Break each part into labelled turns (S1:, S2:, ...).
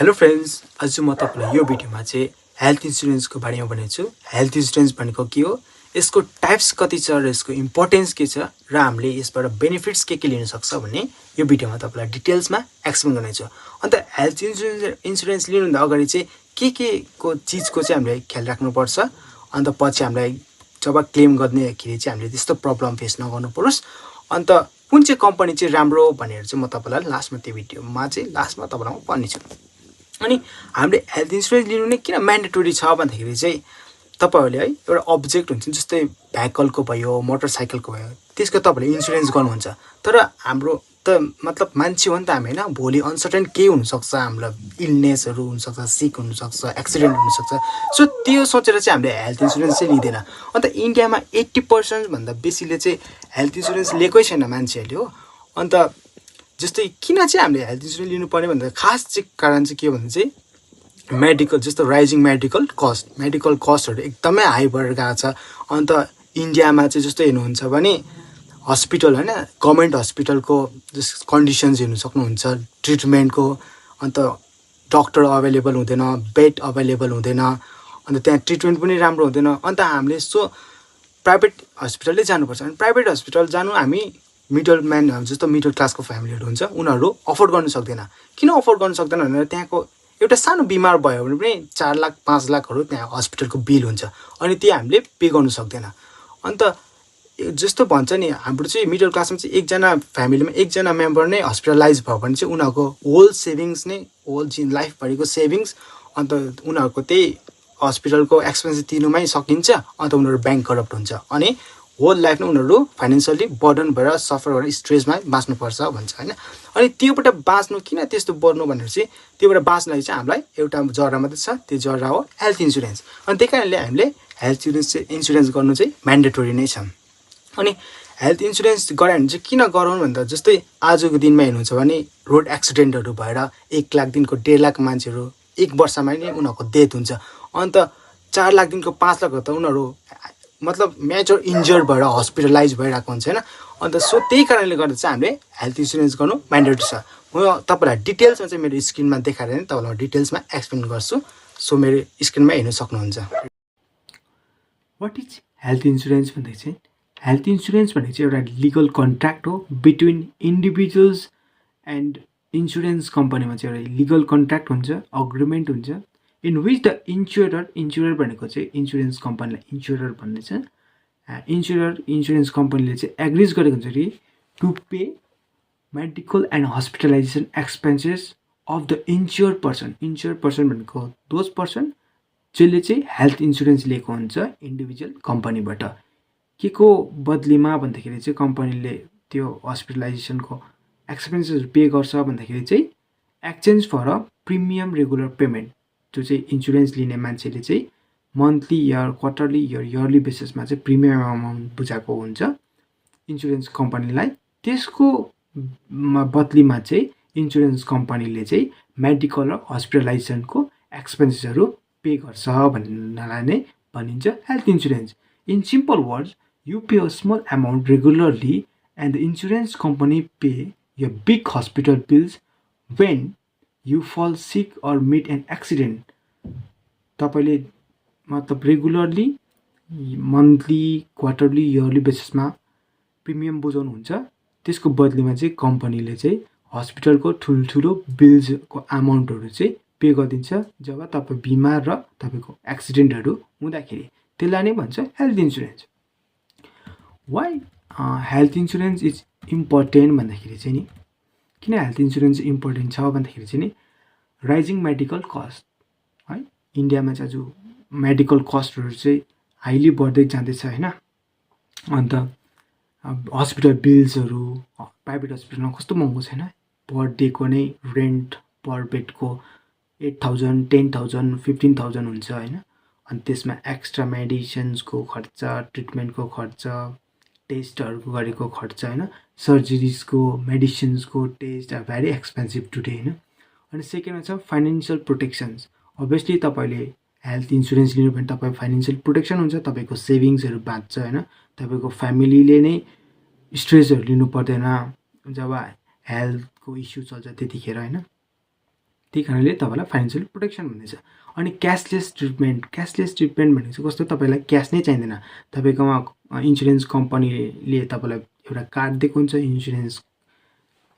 S1: Hello friends, आज म तपाईँलाई यो भिडियोमा चाहिँ हेल्थ इन्सुरेन्सको बारेमा भनेछु। हेल्थ इन्सुरेन्स भनेको के हो, यसको टाइप्स कति छ र यसको इम्पोर्टेन्स के छ र हामीले यसबाट बेनिफिट्स के लिन सक्छ भन्ने यो भिडियोमा तपाईँलाई डिटेल्समा एक्सप्लेन गर्नेछु। अन्त हेल्थ इन्सुरेन्स लिनुभन्दा अगाडि चाहिँ के को चिजको चाहिँ हामीले ख्याल राख्नुपर्छ, अन्त पछि हामीलाई जब क्लेम गर्नेखेरि चाहिँ हामीले त्यस्तो प्रब्लम फेस नगर्नु परोस्, अन्त कुन चाहिँ कम्पनी चाहिँ राम्रो भनेर चाहिँ म तपाईँलाई लास्टमा त्यो भिडियोमा चाहिँ लास्टमा तपाईँलाई भन्नेछु। अनि हामीले हेल्थ इन्सुरेन्स लिनु नै किन म्यान्डेटोरी छ भन्दाखेरि चाहिँ तपाईँहरूले है एउटा अब्जेक्ट हुन्छ, जस्तै भेहिकलको भयो, मोटरसाइकलको भयो, त्यसको तपाईँहरूले इन्सुरेन्स गर्नुहुन्छ। तर हाम्रो त मतलब मान्छे हो नि त हामी, होइन। भोलि अनसर्टेन केही हुनसक्छ, हामीलाई इलनेसहरू हुनसक्छ, सिक हुनसक्छ, एक्सिडेन्ट हुनसक्छ। सो त्यो सोचेर चाहिँ हामीले हेल्थ इन्सुरेन्स चाहिँ लिँदैन। अन्त इन्डियामा 80% भन्दा बेसीले चाहिँ हेल्थ इन्सुरेन्स लिएकै छैन मान्छेहरूले, हो। अन्त जस्तै किन चाहिँ हामीले हेल्थ इन्सुरेन्स लिनुपर्ने भन्दा खास चाहिँ कारण चाहिँ के हो भने चाहिँ मेडिकल, जस्तो राइजिङ मेडिकल कस्टहरू एकदमै हाई भएर गएको छ। अन्त इन्डियामा चाहिँ जस्तो हेर्नुहुन्छ भने हस्पिटल, होइन, गभर्मेन्ट हस्पिटलको जस्तो कन्डिसन्स हेर्नु सक्नुहुन्छ, ट्रिटमेन्टको। अन्त डक्टर अभाइलेबल हुँदैन, बेड अभाइलेबल हुँदैन, अन्त त्यहाँ ट्रिटमेन्ट पनि राम्रो हुँदैन। अन्त हामीले सो प्राइभेट हस्पिटलै जानुपर्छ। अनि प्राइभेट हस्पिटल जानु हामी मिडलम्यान, जस्तो मिडल क्लासको फ्यामिलीहरू हुन्छ, उनीहरू अफोर्ड गर्न सक्दैन। किन अफोर्ड गर्न सक्दैन भनेर त्यहाँको एउटा सानो बिमार भयो भने पनि 4 लाख 5 लाखहरू त्यहाँ हस्पिटलको बिल हुन्छ, अनि त्यो हामीले पे गर्नु सक्दैन। अन्त जस्तो भन्छ नि, हाम्रो चाहिँ मिडल क्लासमा चाहिँ एकजना फ्यामिलीमा एकजना मेम्बर नै हस्पिटलाइज भयो भने चाहिँ उनीहरूको होल सेभिङ्स नै, होल लाइफभरिको सेभिङ्स, अन्त उनीहरूको त्यही हस्पिटलको एक्सपेन्स तिर्नुमै सकिन्छ। अन्त उनीहरू ब्याङ्क करप्ट हुन्छ, अनि होल लाइफ नै उनीहरू फाइनेन्सियली बर्डन भएर सफर गरेर स्ट्रेसमा बाँच्नुपर्छ भन्छ, होइन। अनि त्योबाट बाँच्नु किन त्यस्तो बढ्नु भनेर चाहिँ त्योबाट बाँच्नलाई चाहिँ हामीलाई एउटा जरा मात्रै छ, त्यो जरा हो हेल्थ इन्सुरेन्स। अनि त्यही कारणले हामीले हेल्थ इन्सुरेन्स गर्नु चाहिँ म्यान्डेटोरी नै छ। अनि हेल्थ इन्सुरेन्स गरायो भने चाहिँ किन गराउनु भन्दा जस्तै आजको दिनमा हेर्नुहुन्छ भने रोड एक्सिडेन्टहरू भएर 1 लाखदेखिको 1.5 लाख मान्छेहरू 1 वर्षमा नै उनीहरूको डेथ हुन्छ। अन्त 4 लाखदेखिको 5 लाखहरू त उनीहरू मतलब मेजर इन्जर्ड भएर हस्पिटलाइज भइरहेको हुन्छ, होइन। अन्त सो त्यही कारणले गर्दा चाहिँ हामीले हेल्थ इन्सुरेन्स गर्नु म्यान्डेटरी छ। म तपाईँलाई डिटेल्समा चाहिँ मेरो स्क्रिनमा देखाएर नै तपाईँलाई डिटेल्समा एक्सप्लेन गर्छु। सो मेरो स्क्रिनमा हेर्न सक्नुहुन्छ। वाट इज हेल्थ इन्सुरेन्स भन्दाखेरि चाहिँ हेल्थ इन्सुरेन्स भनेको चाहिँ एउटा लिगल कन्ट्र्याक्ट हो बिट्विन इन्डिभिजुअल्स एन्ड इन्सुरेन्स कम्पनीमा चाहिँ एउटा लिगल कन्ट्र्याक्ट हुन्छ, अग्रिमेन्ट हुन्छ, इन विच द इन्सुरर भनेको चाहिँ इन्सुरेन्स कम्पनीलाई इन्सुरर भन्ने छ। इन्सुरेन्स कम्पनीले चाहिँ एग्रिज गरेको हुन्छ कि to pay medical and hospitalization expenses of the insured person भनेको दोज पर्सन जसले चाहिँ हेल्थ इन्सुरेन्स लिएको हुन्छ इन्डिभिजुअल कम्पनीबाट। के को बदलीमा भन्दाखेरि चाहिँ कम्पनीले त्यो हस्पिटलाइजेसनको एक्सपेन्सेस पे गर्छ भन्दाखेरि चाहिँ exchange for a premium regular payment, जो चाहिँ इन्सुरेन्स लिने मान्छेले चाहिँ मन्थली या क्वार्टरली या इयरली बेसिसमा चाहिँ प्रिमियम अमाउन्ट बुझाएको हुन्छ इन्सुरेन्स कम्पनीलाई। त्यसको बदलीमा चाहिँ इन्सुरेन्स कम्पनीले चाहिँ मेडिकल र हस्पिटलाइजेसनको एक्सपेन्सेसहरू पे गर्छ भन्नलाई नै भनिन्छ health insurance. In simple words, you pay a small amount regularly and the insurance company pay your big hospital bills when you fall sick or meet an accident. तपाईले मतलब regularly monthly, quarterly, yearly बेसिसमा premium बुझाउनुहुन्छ। त्यसको बदलीमा चाहिँ कम्पनीले चाहिँ हस्पिटलको ठुल्ठुलो बिल्सको अमाउन्टहरू चाहिँ पे गरिदिन्छ जब तपाईँ बिमार र तपाईँको एक्सिडेन्टहरू हुँदाखेरि। त्यसलाई नै भन्छ health insurance. Why health insurance is important भन्दाखेरि चाहिँ नि, किन हेल्थ इन्सुरेन्स इम्पोर्टेन्ट छ भन्दाखेरि चाहिँ नि, राइजिङ मेडिकल कस्ट, है। इन्डियामा चाहिँ आज मेडिकल कस्टहरू चाहिँ हाइली बढ्दै जाँदैछ, होइन। अन्त हस्पिटल बिल्सहरू प्राइभेट हस्पिटलमा कस्तो महँगो छैन, पर डेको नै रेन्ट पर बेडको 8,000, 10,000, 15,000 हुन्छ, होइन। अनि त्यसमा एक्स्ट्रा मेडिसिन्सको खर्च, ट्रिटमेन्टको खर्च, टेस्टहरूको गरेको खर्च, होइन, सर्जरिजको, मेडिसिन्सको test are very expensive today, होइन। अनि सेकेन्डमा छ फाइनेन्सियल प्रोटेक्सन्स। अभियसली तपाईँले हेल्थ इन्सुरेन्स लिनु भने तपाईँ फाइनेन्सियल प्रोटेक्सन हुन्छ, तपाईँको सेभिङ्सहरू बाँच्छ, होइन। तपाईँको फ्यामिलीले नै स्ट्रेसहरू लिनु पर्दैन जब हेल्थको इस्यु चल्छ त्यतिखेर, होइन। त्यही कारणले तपाईँलाई फाइनेन्सियल प्रोटेक्सन भन्दैछ। अनि क्यासलेस ट्रिटमेन्ट भनेको चाहिँ कस्तो, तपाईँलाई क्यास नै चाहिँदैन। तपाईँकोमा इन्सुरेन्स कम्पनीले तपाईँलाई एउटा कार्ड दिएको हुन्छ,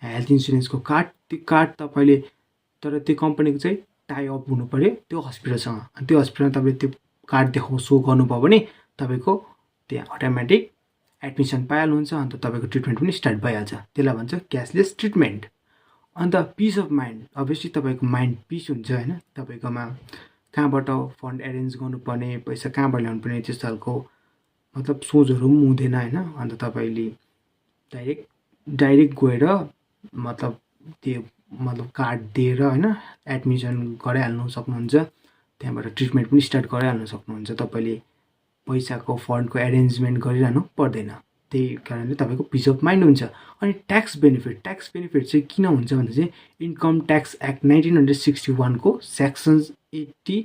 S1: हेल्थ इन्सुरेन्सको कार्ड। त्यो कार्ड तपाईँले, तर त्यो कम्पनीको चाहिँ टाइअप हुनु पऱ्यो त्यो हस्पिटलसँग। अनि त्यो हस्पिटलमा तपाईँले त्यो कार्ड सो गर्नुभयो भने तपाईँको त्यहाँ अटोमेटिक एडमिसन पाइहाल्नुहुन्छ, अन्त तपाईँको ट्रिटमेन्ट पनि स्टार्ट भइहाल्छ। त्यसलाई भन्छ क्यासलेस ट्रिटमेन्ट। अन्त पिस अफ माइन्ड, अभियसली तपाईँको माइन्ड पिस हुन्छ होइन। तपाईँकोमा कहाँबाट फन्ड एरेन्ज गर्नुपर्ने, पैसा कहाँबाट ल्याउनु पर्ने त्यस्तो खालको मतलब सोचहरू पनि हुँदैन होइन। अन्त तपाईँले डाइरेक्ट गएर मतलब त्यो कार्ड दिएर होइन एडमिसन गराइहाल्नु सक्नुहुन्छ, त्यहाँबाट ट्रिटमेन्ट पनि स्टार्ट गराइहाल्नु सक्नुहुन्छ। तपाईँले पैसाको फन्डको एरेन्जमेन्ट गरिरहनु पर्दैन, त्यही कारणले तपाईँको पिस अफ माइन्ड हुन्छ। अनि ट्याक्स बेनिफिट चाहिँ किन हुन्छ भन्दा चाहिँ इन्कम ट्याक्स एक्ट 1961 को सेक्सन्स 80D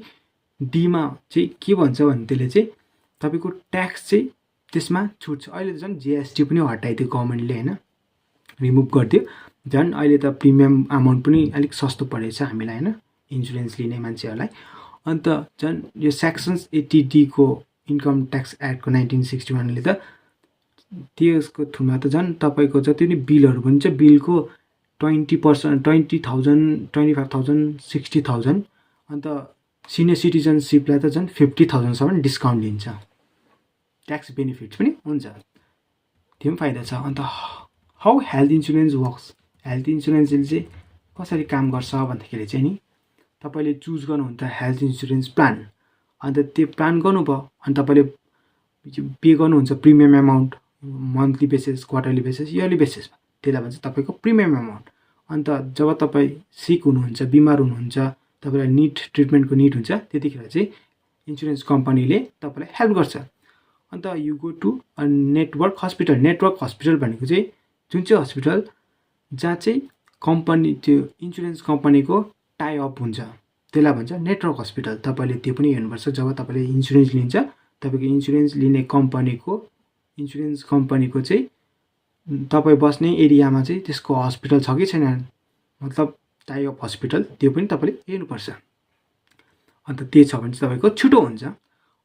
S1: चाहिँ के भन्छ भने त्यसले चाहिँ तपाईँको ट्याक्स चाहिँ त्यसमा छुट छ। अहिले त झन् जिएसटी पनि हटाइदियो गभर्मेन्टले होइन, रिमुभ गरिदियो। झन् अहिले त प्रिमियम अमाउन्ट पनि अलिक सस्तो परेछ हामीलाई होइन, इन्सुरेन्स लिने मान्छेहरूलाई। अन्त झन् यो सेक्सन्स 80D को इन्कम ट्याक्स एक्टको 1961ले त त्यसको थ्रुमा त झन् तपाईँको जति पनि बिलहरू पनि छ, बिलको 20%, 20,000, 25,000, 60,000, अन्त सिनियर सिटिजनसिपलाई त झन् 50,000सम्म डिस्काउन्ट दिन्छ। ट्याक्स बेनिफिट्स पनि हुन्छ, त्यो पनि फाइदा छ। And how health insurance works, health इन्सुरेन्सले चाहिँ कसरी काम गर्छ भन्दाखेरि चाहिँ नि, तपाईँले चुज गर्नुहुन्छ हेल्थ इन्सुरेन्स प्लान। अन्त त्यो प्लान गर्नुभयो अनि तपाईँले पे गर्नुहुन्छ premium amount, monthly basis, quarterly basis, yearly बेसिसमा। त्यसलाई भन्छ तपाईँको प्रिमियम एमाउन्ट। अन्त जब तपाईँ सिक हुनुहुन्छ, बिमार हुनुहुन्छ, तपाईँलाई ट्रिटमेन्टको निड हुन्छ, त्यतिखेर चाहिँ इन्सुरेन्स कम्पनीले तपाईँलाई हेल्प गर्छ। And you go to network hospital भनेको चाहिँ जुन चाहिँ हस्पिटल जहाँ चाहिँ कम्पनी, त्यो इन्सुरेन्स कम्पनीको टाइअप हुन्छ, त्यसलाई भन्छ नेटवर्क हस्पिटल। तपाईँले त्यो पनि हेर्नुपर्छ। जब तपाईँले इन्सुरेन्स लिन्छ, तपाईँको इन्सुरेन्स लिने इन्सुरेन्स कम्पनीको चाहिँ तपाईँ बस्ने एरियामा चाहिँ त्यसको हस्पिटल छ कि छैन, मतलब टाइअप हस्पिटल, त्यो पनि तपाईँले हेर्नुपर्छ। अन्त त्यो छ भने चाहिँ तपाईँको छिटो हुन्छ।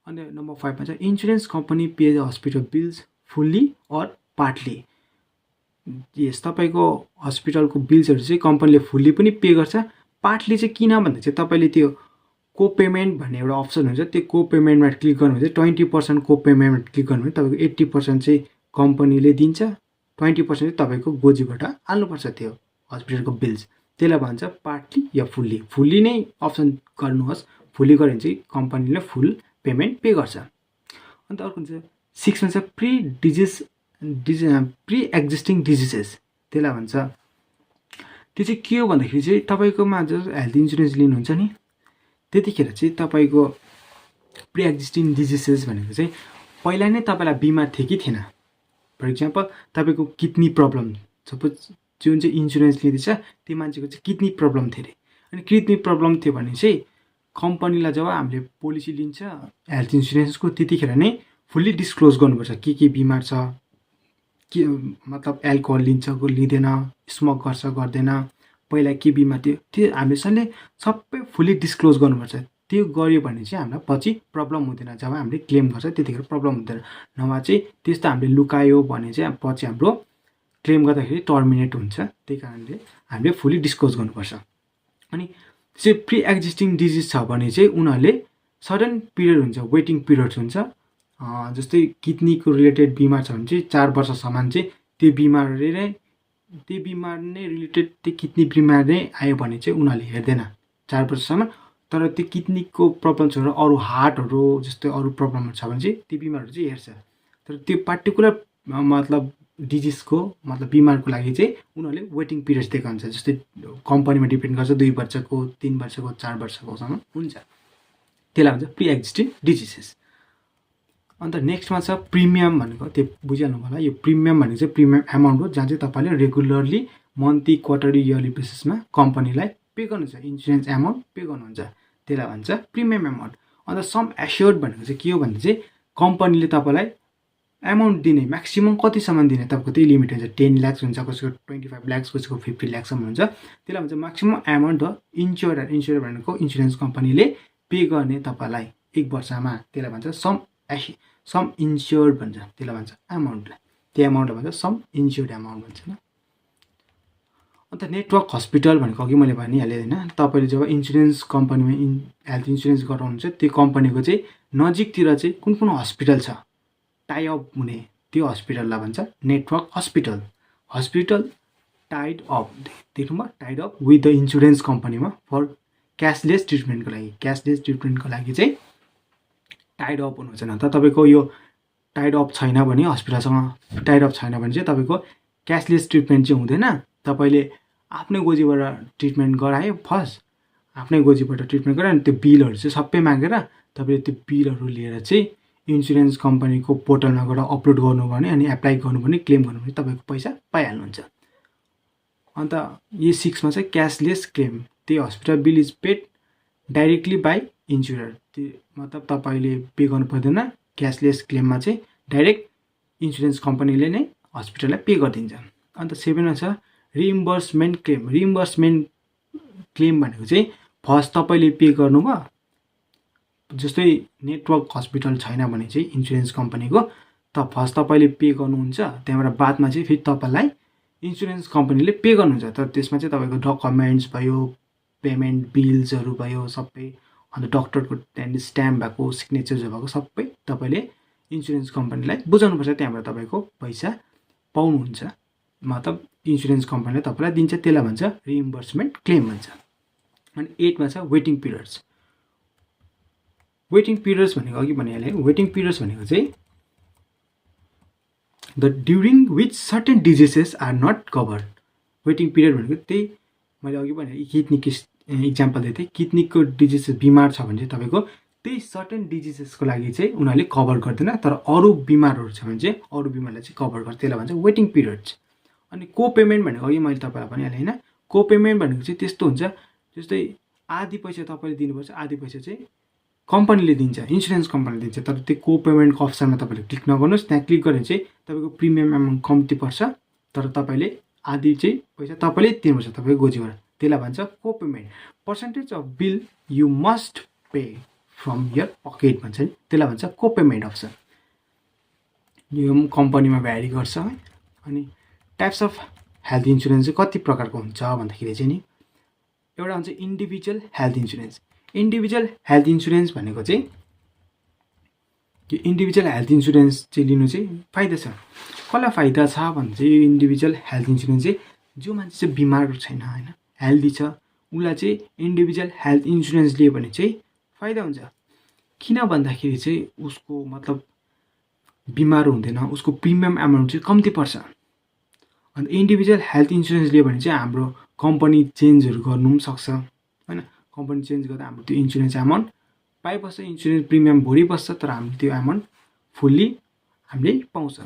S1: अन्त नम्बर 5 मा चाहिँ insurance company pay the hospital bills fully or partly. Yes, तपाईँको हस्पिटलको बिल्सहरू चाहिँ कम्पनीले फुल्ली पनि पे गर्छ, पार्टली चाहिँ किन भन्दा चाहिँ तपाईँले त्यो को पेमेन्ट भन्ने एउटा अप्सन हुन्छ, त्यो को पेमेन्टमा क्लिक गर्नुभयो चाहिँ 20% को पेमेन्टमा क्लिक गर्नुभयो तपाईँको 80% चाहिँ कम्पनीले दिन्छ, 20% चाहिँ तपाईँको गोजीबाट हाल्नुपर्छ त्यो हस्पिटलको बिल्स। त्यसलाई भन्छ पार्टली या फुल्ली नै अप्सन गर्नुहोस्। फुल्ली गऱ्यो भने चाहिँ कम्पनीले फुल पेमेन्ट पे गर्छ। अन्त अर्को हुन्छ 6 मा चाहिँ प्री एक्जिस्टिङ डिजिजेस, त्यसलाई भन्छ। त्यो चाहिँ के हो भन्दाखेरि चाहिँ तपाईँकोमा जो हेल्थ इन्सुरेन्स लिनुहुन्छ नि, त्यतिखेर चाहिँ तपाईँको प्री एक्जिस्टिङ डिजिजेस भनेको चाहिँ पहिला नै तपाईँलाई बिमार थियो कि थिएन। फर इक्जाम्पल तपाईँको किडनी प्रब्लम, सपोज जुन चाहिँ इन्सुरेन्स लिँदैछ त्यो मान्छेको चाहिँ किडनी प्रब्लम थियो अरे। अनि किडनी प्रब्लम थियो भने चाहिँ कम्पनीलाई जब हामीले पोलिसी लिन्छ हेल्थ इन्सुरेन्सको, त्यतिखेर नै फुल्ली डिस्क्लोज गर्नुपर्छ के बिमार छ, के मतलब एल्कोहल लिन्छ लिँदैन, स्मोक गर्छ गर्दैन, पहिला के बिमार थियो, त्यो हामीले सबै फुल्ली डिस्क्लोज गर्नुपर्छ। त्यो गऱ्यो भने चाहिँ हामीलाई पछि प्रब्लम हुँदैन। जब हामीले क्लेम गर्छ त्यतिखेर प्रब्लम हुँदैन। नभए चाहिँ त्यस्तो हामीले लुकायो भने चाहिँ पछि हाम्रो क्लेम गर्दाखेरि टर्मिनेट हुन्छ। त्यही कारणले हामीले फुल्ली डिस्क्लोज गर्नुपर्छ। अनि चाहिँ प्री एक्जिस्टिङ डिजिज छ भने चाहिँ उनीहरूले सडन पिरियड हुन्छ, वेटिङ पिरियड हुन्छ। जस्तै किडनीको रिलेटेड बिमार छ भने चाहिँ 4 वर्षसम्म चाहिँ त्यो बिमार नै रिलेटेड, त्यो किडनी बिमार नै आयो भने चाहिँ उनीहरूले हेर्दैन 4 वर्षसम्म। तर त्यो किडनीको प्रब्लम छ भने, अरू हार्टहरू जस्तै अरू प्रब्लमहरू छ भने चाहिँ त्यो बिमारहरू चाहिँ हेर्छ। तर त्यो पार्टिकुलर मतलब डिजिजको मतलब बिमारको लागि चाहिँ उनीहरूले वेटिङ पिरियड दिएको हुन्छ। जस्तै कम्पनीमा डिपेन्ड गर्छ, 2 वर्षको, 3 वर्षको, 4 वर्षकोसम्म हुन्छ। त्यसलाई भन्छ प्री एक्जिस्टिङ डिजिजेस। अन्त नेक्स्टमा छ प्रिमियम भनेको, त्यो बुझिहाल्नु होला। यो प्रिमियम भनेको चाहिँ प्रिमियम एमाउन्ट हो, जहाँ चाहिँ तपाईँले रेगुलरली मन्थली, क्वार्टरली, इयरली बेसिसमा कम्पनीलाई पे गर्नुहुन्छ, इन्सुरेन्स एमाउन्ट पे गर्नुहुन्छ। त्यसलाई भन्छ प्रिमियम एमाउन्ट। अन्त सम एस्योर्ड भनेको चाहिँ के हो भन्दा चाहिँ कम्पनीले तपाईँलाई
S2: एमाउन्ट दिने म्याक्सिमम कतिसम्म दिने तपाईँको त्यही लिमिट हुन्छ 10 लाख हुन्छ कसैको 25 लाख कसैको 50 लाखसम्म हुन्छ त्यसलाई भन्छ म्याक्सिमम एमाउन्ट हो इन्स्योरर भनेको इन्सुरेन्स कम्पनीले पे गर्ने तपाईँलाई 1 वर्षमा त्यसलाई भन्छ सम इन्स्योर्ड भन्छ त्यसलाई भन्छ एमाउन्टलाई त्यो एमाउन्ट भन्छ सम इन्स्योर्ड एमाउन्ट भन्छ न। अन्त नेटवर्क हस्पिटल भनेको अघि मैले भनिहालेँ होइन तपाईँले जब इन्सुरेन्स कम्पनीमा हेल्थ इन्सुरेन्स गराउनुहुन्छ त्यो कम्पनीको चाहिँ नजिकतिर चाहिँ कुन कुन हस्पिटल छ टाइअप हुने त्यो हस्पिटललाई भन्छ network hospital. Hospital tied up देख्नुभयो tied up with the insurance कम्पनीमा फर क्यासलेस ट्रिटमेन्टको लागि चाहिँ टाइड अप हुनुहुन्छ। न त तपाईँको यो टाइड अप छैन भने हस्पिटलसँग टाइड अप छैन भने चाहिँ तपाईँको क्यासलेस ट्रिटमेन्ट चाहिँ हुँदैन। तपाईँले आफ्नै गोजीबाट ट्रिटमेन्ट गरायो फर्स्ट आफ्नै गोजीबाट ट्रिटमेन्ट गरायो अनि त्यो बिलहरू चाहिँ सबै मागेर तपाईँले त्यो बिलहरू लिएर चाहिँ इन्सुरेन्स कम्पनीको पोर्टलमा गएर अपलोड गर्नु भने अनि एप्लाई गर्नु भने क्लेम गर्नु भने तपाईँको पैसा पाइहाल्नुहुन्छ। अन्त यो 6 मा चाहिँ क्यासलेस क्लेम त्यो hospital bill is paid directly by insurer त्यो मतलब तपाईँले पे गर्नु पर्दैन। क्यासलेस क्लेममा चाहिँ डाइरेक्ट इन्सुरेन्स कम्पनीले नै हस्पिटललाई पे गरिदिन्छ। अन्त 7 मा छ रिइम्बर्समेन्ट क्लेम। रिइम्बर्समेन्ट क्लेम भनेको चाहिँ फर्स्ट तपाईँले पे गर्नुभयो जस्तै नेटवर्क हस्पिटल छैन भने चाहिँ इन्सुरेन्स कम्पनीको त फर्स्ट तपाईँले पे गर्नुहुन्छ त्यहाँबाट बादमा चाहिँ फेरि तपाईँलाई इन्सुरेन्स कम्पनीले पे गर्नुहुन्छ। तर त्यसमा चाहिँ तपाईँको डकुमेन्ट्स भयो पेमेन्ट बिल्सहरू भयो सबै अन्त डक्टरको त्यहाँनिर स्ट्याम्प भएको सिग्नेचर्सहरू भएको सबै तपाईँले इन्सुरेन्स कम्पनीलाई बुझाउनुपर्छ। त्यहाँबाट तपाईँको पैसा पाउनुहुन्छ मतलब इन्सुरेन्स कम्पनीले तपाईँलाई दिन्छ त्यसलाई भन्छ रिइम्बर्समेन्ट क्लेम भन्छ। अनि 8 मा छ वेटिङ पिरियड्स। वेटिङ पिरियड्स भनेको अघि भनिहालेँ वेटिङ पिरियड्स भनेको चाहिँ the during which certain diseases are not covered. Waiting period भनेको त्यही मैले अघि भने किडनीको इक्जाम्पल दिएको थिएँ किडनीको डिजिजेस बिमार छ भने चाहिँ तपाईँको त्यही सर्टेन डिजिजेसको लागि चाहिँ उनीहरूले कभर गर्दैन तर अरू बिमारहरू छ भने चाहिँ अरू बिमारलाई चाहिँ कभर गर्छ त्यसलाई भन्छ वेटिङ पिरियड्स। अनि को पेमेन्ट भनेको अघि मैले तपाईँलाई भनिहालेँ होइन को पेमेन्ट भनेको चाहिँ त्यस्तो हुन्छ जस्तै आधी पैसा तपाईँले दिनुपर्छ आधी पैसा चाहिँ कम्पनीले दिन्छ इन्सुरेन्स कम्पनीले दिन्छ। तर त्यो को पेमेन्टको अप्सनमा तपाईँले क्लिक नगर्नुहोस् त्यहाँ क्लिक गऱ्यो भने चाहिँ तपाईँको प्रिमियम एमाउन्ट कम्ती पर्छ तर तपाईँले आधी चाहिँ पैसा तपाईँले दिनुपर्छ तपाईँको गोजीबाट त्यसलाई भन्छ co-payment. Percentage of bill you must pay from your pocket भन्छ नि त्यसलाई भन्छ को पेमेन्ट अप्सन। यो कम्पनीमा भ्यारी गर्छ है। अनि टाइप्स अफ हेल्थ इन्सुरेन्स चाहिँ कति प्रकारको हुन्छ भन्दाखेरि चाहिँ नि एउटा हुन्छ individual health insurance. Individual health insurance भनेको चाहिँ यो इन्डिभिजुअल हेल्थ इन्सुरेन्स चाहिँ लिनु चाहिँ फाइदा छ। कसलाई फाइदा छ भने चाहिँ यो इन्डिभिजुअल हेल्थ इन्सुरेन्स चाहिँ जो मान्छे चाहिँ बिमार छैन होइन हेल्दी छ उसलाई चाहिँ इन्डिभिजुअल हेल्थ इन्सुरेन्स लियो भने चाहिँ फाइदा हुन्छ। किन भन्दाखेरि चाहिँ उसको मतलब बिमार हुँदैन उसको प्रिमियम एमाउन्ट चाहिँ कम्ती पर्छ। अन्त इन्डिभिजुअल हेल्थ इन्सुरेन्स लियो भने चाहिँ हाम्रो कम्पनी चेन्जहरू गर्नु पनि सक्छ होइन कम्पनी चेन्ज गर्दा हाम्रो त्यो इन्सुरेन्स एमाउन्ट पाइबस्छ इन्सुरेन्स प्रिमियम भोलि बस्छ तर हामीले त्यो एमाउन्ट फुल्ली हामीले पाउँछ।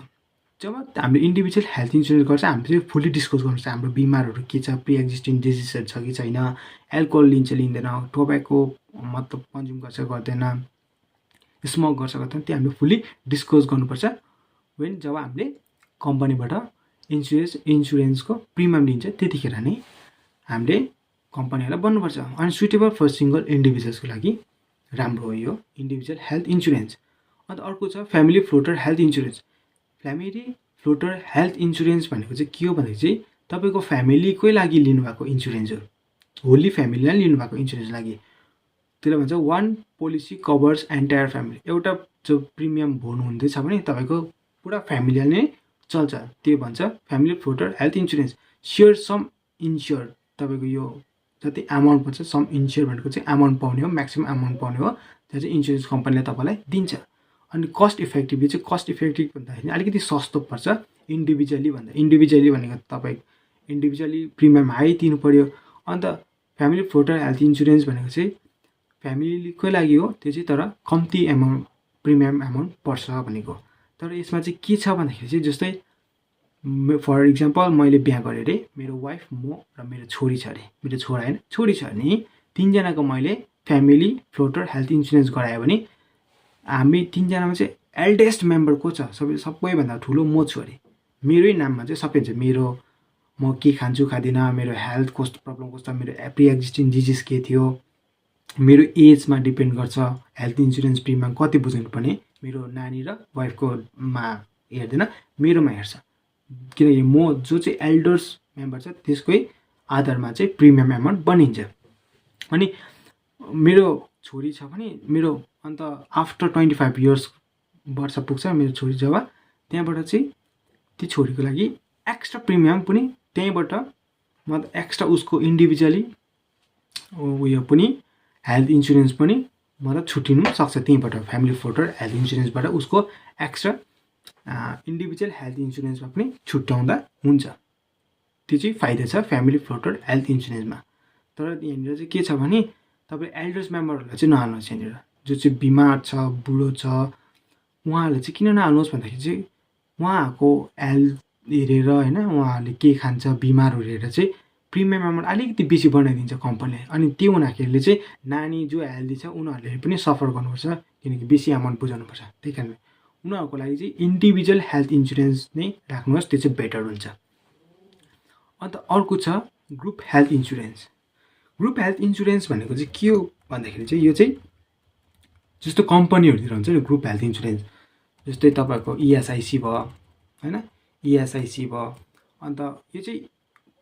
S2: जब हामीले इन्डिभिजुअल हेल्थ इन्सुरेन्स गर्छ हामीले चाहिँ फुल्ली डिस्क्लोज गर्नुपर्छ हाम्रो बिमारहरू के छ प्रि एक्जिस्टिङ डिजिजहरू छ कि छैन एल्कोहल लिन्छ लिँदैन टोब्याको मतलब कन्ज्युम गर्छ गर्दैन स्मोक गर्छ गर्दैन त्यो हामीले फुल्ली डिस्क्लोज गर्नुपर्छ वेन जब हामीले कम्पनीबाट इन्सुरेन्सको प्रिमियम लिन्छ त्यतिखेर नै हामीले कम्पनीहरूलाई बन्नुपर्छ। अनि सुटेबल फर सिङ्गल इन्डिभिजुअल्सको लागि राम्रो हो यो इन्डिभिजुअल हेल्थ इन्सुरेन्स। अन्त अर्को छ family floater health insurance. Family floater health insurance भनेको चाहिँ के हो भनेको चाहिँ तपाईँको फ्यामिलीकै लागि लिनुभएको इन्सुरेन्स हो होली फ्यामिलीलाई लिनुभएको इन्सुरेन्स लागि त्यसलाई भन्छ one policy covers entire family. एउटा जो प्रिमियम भर्नु हुँदैछ भने तपाईँको पुरा फ्यामिलीलाई नै चल्छ त्यो भन्छ family floater health insurance. Sure sum insure तपाईँको यो जति एमाउन्ट पर्छ सम इन्स्योर भनेको चाहिँ एमाउन्ट पाउने हो म्याक्सिमम एमाउन्ट पाउने हो त्यो चाहिँ इन्सुरेन्स कम्पनीले तपाईँलाई दिन्छ। अनि कस्ट इफेक्टिभ चाहिँ कस्ट इफेक्टिभ भन्दाखेरि अलिकति सस्तो पर्छ इन्डिभिजुअली भन्दा। इन्डिभिजुअली भनेको तपाईँ इन्डिभिजुअली प्रिमियम हाई तिर्नु पऱ्यो। अन्त फ्यामिली फ्लोटर हेल्थ इन्सुरेन्स भनेको चाहिँ फ्यामिलीकै लागि हो त्यो चाहिँ तर कम्ती एमाउन्ट प्रिमियम एमाउन्ट पर्छ भनेको। तर यसमा चाहिँ के छ भन्दाखेरि चाहिँ जस्तै फर इक्जाम्पल मैले बिहा गरेँ अरे मेरो वाइफ म र मेरो छोरी छ अरे मेरो छोरा होइन छोरी छ भने तिनजनाको मैले फ्यामिली फ्लोटर हेल्थ इन्सुरेन्स गरायो भने हामी तिनजनामा चाहिँ एल्डेस्ट मेम्बर को छ, सबैभन्दा ठुलो म छु अरे, मेरै नाममा चाहिँ सबै हुन्छ। मेरो म के खान्छु खाँदिनँ, मेरो हेल्थ कस्तो प्रब्लम कस्तो, मेरो प्रि एक्जिस्टिङ डिजिज के थियो, मेरो एजमा डिपेन्ड गर्छ हेल्थ इन्सुरेन्स प्रिमियम कति बुझ्नु पर्ने। मेरो नानी र वाइफकोमा हेर्दैन, मेरोमा हेर्छ, किनकि म जो चाहिँ एल्डर्स मेम्बर छ त्यसकै आधारमा चाहिँ प्रिमियम एमाउन्ट बनिन्छ। अनि मेरो छोरी छ भने मेरो अन्त आफ्टर 25 वर्ष पुग्छ मेरो छोरी जब, त्यहाँबाट चाहिँ त्यो छोरीको लागि एक्स्ट्रा प्रिमियम पनि त्यहीँबाट मतलब एक्स्ट्रा उसको इन्डिभिजुअली उयो पनि हेल्थ इन्सुरेन्स पनि मतलब छुट्टिनु सक्छ त्यहीँबाट, फ्यामिली फ्लोटर हेल्थ इन्सुरेन्सबाट उसको एक्स्ट्रा इन्डिभिजुअल हेल्थ इन्सुरेन्समा पनि छुट्याउँदा हुन्छ। त्यो चाहिँ फाइदा छ फ्यामिली फ्लोटर हेल्थ इन्सुरेन्समा। तर यहाँनिर चाहिँ के छ भने तपाईँ एल्डर्स मेम्बरहरूलाई चाहिँ नहाल्नुहोस्। यहाँनिर जो चाहिँ बिमार छ, बुढो छ, उहाँहरूले चाहिँ किन नहाल्नुहोस् भन्दाखेरि चाहिँ उहाँहरूको हेल्थ हेरेर होइन, उहाँहरूले के खान्छ बिमारहरू हेरेर चाहिँ प्रिमियम एमाउन्ट अलिकति बेसी बनाइदिन्छ कम्पनीले। अनि त्यो हुँदाखेरिले चाहिँ नानी जो हेल्दी छ उनीहरूले पनि सफर गर्नुपर्छ, किनकि बेसी एमाउन्ट बुझाउनुपर्छ। त्यही कारण उनीहरूको लागि चाहिँ इन्डिभिजुअल हेल्थ इन्सुरेन्स नै राख्नुहोस्, त्यो चाहिँ बेटर हुन्छ। अन्त अर्को छ group health insurance. Group health insurance भनेको चाहिँ के हो भन्दाखेरि चाहिँ यो चाहिँ जस्तो कम्पनीहरूतिर हुन्छ नि ग्रुप हेल्थ इन्सुरेन्स, जस्तै तपाईँको इएसआइसी भयो होइन, इएसआइसी भयो। अन्त यो चाहिँ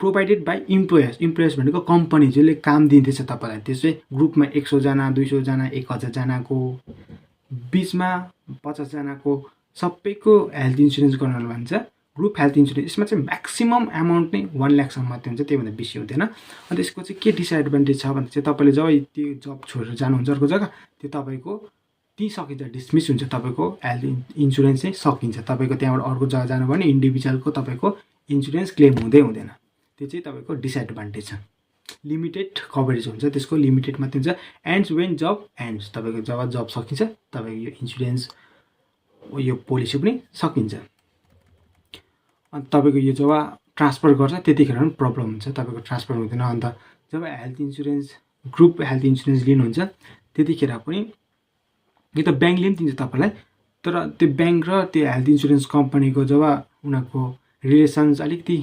S2: प्रोभाइडेड बाई इम्प्लोयर्स भनेको कम्पनी जसले काम दिँदैछ तपाईँलाई, त्यसै ग्रुपमा 100 जना 200 जना 1000 जनाको बिचमा 50 जनाको सबैको हेल्थ इन्सुरेन्स गर्नलाई भन्छ ग्रुप हेल्थ इन्सुरेन्स। यसमा चाहिँ म्याक्सिमम् एमाउन्ट नै 1 लाखसम्म मात्रै हुन्छ, त्योभन्दा बेसी हुँदैन। अन्त यसको चाहिँ के डिसएडभान्टेज छ भने चाहिँ तपाईँले जब त्यो जब छोडेर जानुहुन्छ अर्को जग्गा, त्यो तपाईँको त्यहीँ सकिन्छ, डिसमिस हुन्छ, तपाईँको हेल्थ इन्सुरेन्स चाहिँ सकिन्छ। तपाईँको त्यहाँबाट अर्को जग्गा जानु भने इन्डिभिजुअलको तपाईँको इन्सुरेन्स क्लेम हुँदैन। त्यो चाहिँ तपाईँको डिसएडभान्टेज छ। लिमिटेड कभरेज हुन्छ, त्यसको लिमिटेड मात्रै हुन्छ। एन्ड्स वेन जब एन्ड्स, तपाईँको जब सकिन्छ तपाईँको यो इन्सुरेन्स यो पोलिसी पनि सकिन्छ। अन्त तपाईँको यो जब ट्रान्सफर गर्छ त्यतिखेर पनि प्रब्लम हुन्छ, तपाईँको ट्रान्सफर हुँदैन। अन्त जब health insurance group health insurance लिनुहुन्छ त्यतिखेर पनि यो त ब्याङ्कले पनि दिन्छ तपाईँलाई, तर त्यो ब्याङ्क र त्यो हेल्थ इन्सुरेन्स कम्पनीको जब उनीहरूको रिलेसन्स अलिकति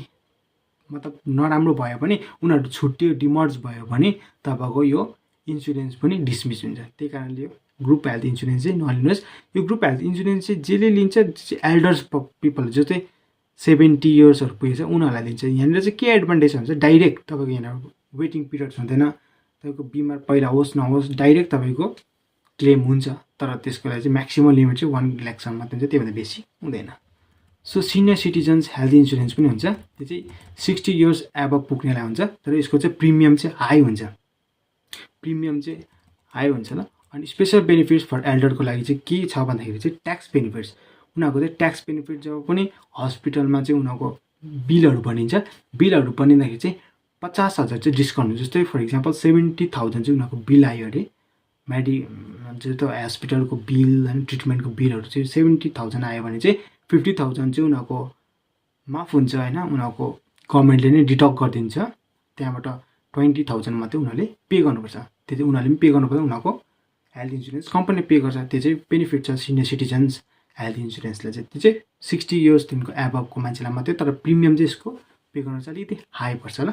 S2: मतलब नराम्रो भयो भने, उनीहरू छुट्टियो डिमर्ज भयो भने तपाईँको यो इन्सुरेन्स पनि डिसमिस हुन्छ। त्यही कारणले यो ग्रुप हेल्थ इन्सुरेन्स चाहिँ नलिनुहोस्। यो ग्रुप हेल्थ इन्सुरेन्स चाहिँ जसले लिन्छ एल्डर्स पिपल जो चाहिँ 70 इयर्सहरू पुगेछ उनीहरूलाई लिन्छ। यहाँनिर चाहिँ के एडभान्टेज हुन्छ, डाइरेक्ट तपाईँको यहाँनिर वेटिङ पिरियड्स हुँदैन, तपाईँको बिमार पहिला होस् नहोस् डाइरेक्ट तपाईँको क्लेम हुन्छ। तर त्यसको लागि चाहिँ म्याक्सिमम लिमिट चाहिँ 1 लाखसम्म मात्रै हुन्छ, त्योभन्दा बेसी हुँदैन। So senior citizens health insurance पनि हुन्छ, त्यो चाहिँ 60 इयर्स एबभ पुग्नेलाई हुन्छ। तर यसको चाहिँ प्रिमियम चाहिँ हाई हुन्छ, ल। अनि स्पेसल बेनिफिट्स फर एल्डरको लागि चाहिँ के छ भन्दाखेरि चाहिँ ट्याक्स बेनिफिट्स। उनीहरूको चाहिँ ट्याक्स बेनिफिट जब पनि हस्पिटलमा चाहिँ उनीहरूको बिलहरू बनिन्छ, बिलहरू बनिँदाखेरि चाहिँ 50,000 चाहिँ डिस्काउन्ट हुन्छ। जस्तै फर इक्जाम्पल 70,000 चाहिँ उनीहरूको बिल आयो अरे, जस्तो हस्पिटलको बिल अनि ट्रिटमेन्टको बिलहरू चाहिँ 70,000 आयो भने चाहिँ 50,000 चाहिँ उनीहरूको माफ हुन्छ होइन, उनीहरूको गभर्मेन्टले नै डिडक्ट गरिदिन्छ। त्यहाँबाट 20,000 मात्रै उनीहरूले पे गर्नुपर्छ। त्यो चाहिँ उनीहरूले पनि पे गर्नुपर्छ, उनीहरूको हेल्थ इन्सुरेन्स कम्पनीले पे गर्छ। त्यो चाहिँ बेनिफिट छ सिनियर सिटिजन्स हेल्थ इन्सुरेन्सलाई चाहिँ। त्यो चाहिँ 60 इयर्सदेखिको एबभको मान्छेलाई मात्रै, तर प्रिमियम चाहिँ यसको पे गर्नु चाहिँ अलिकति हाई पर्छ, ल।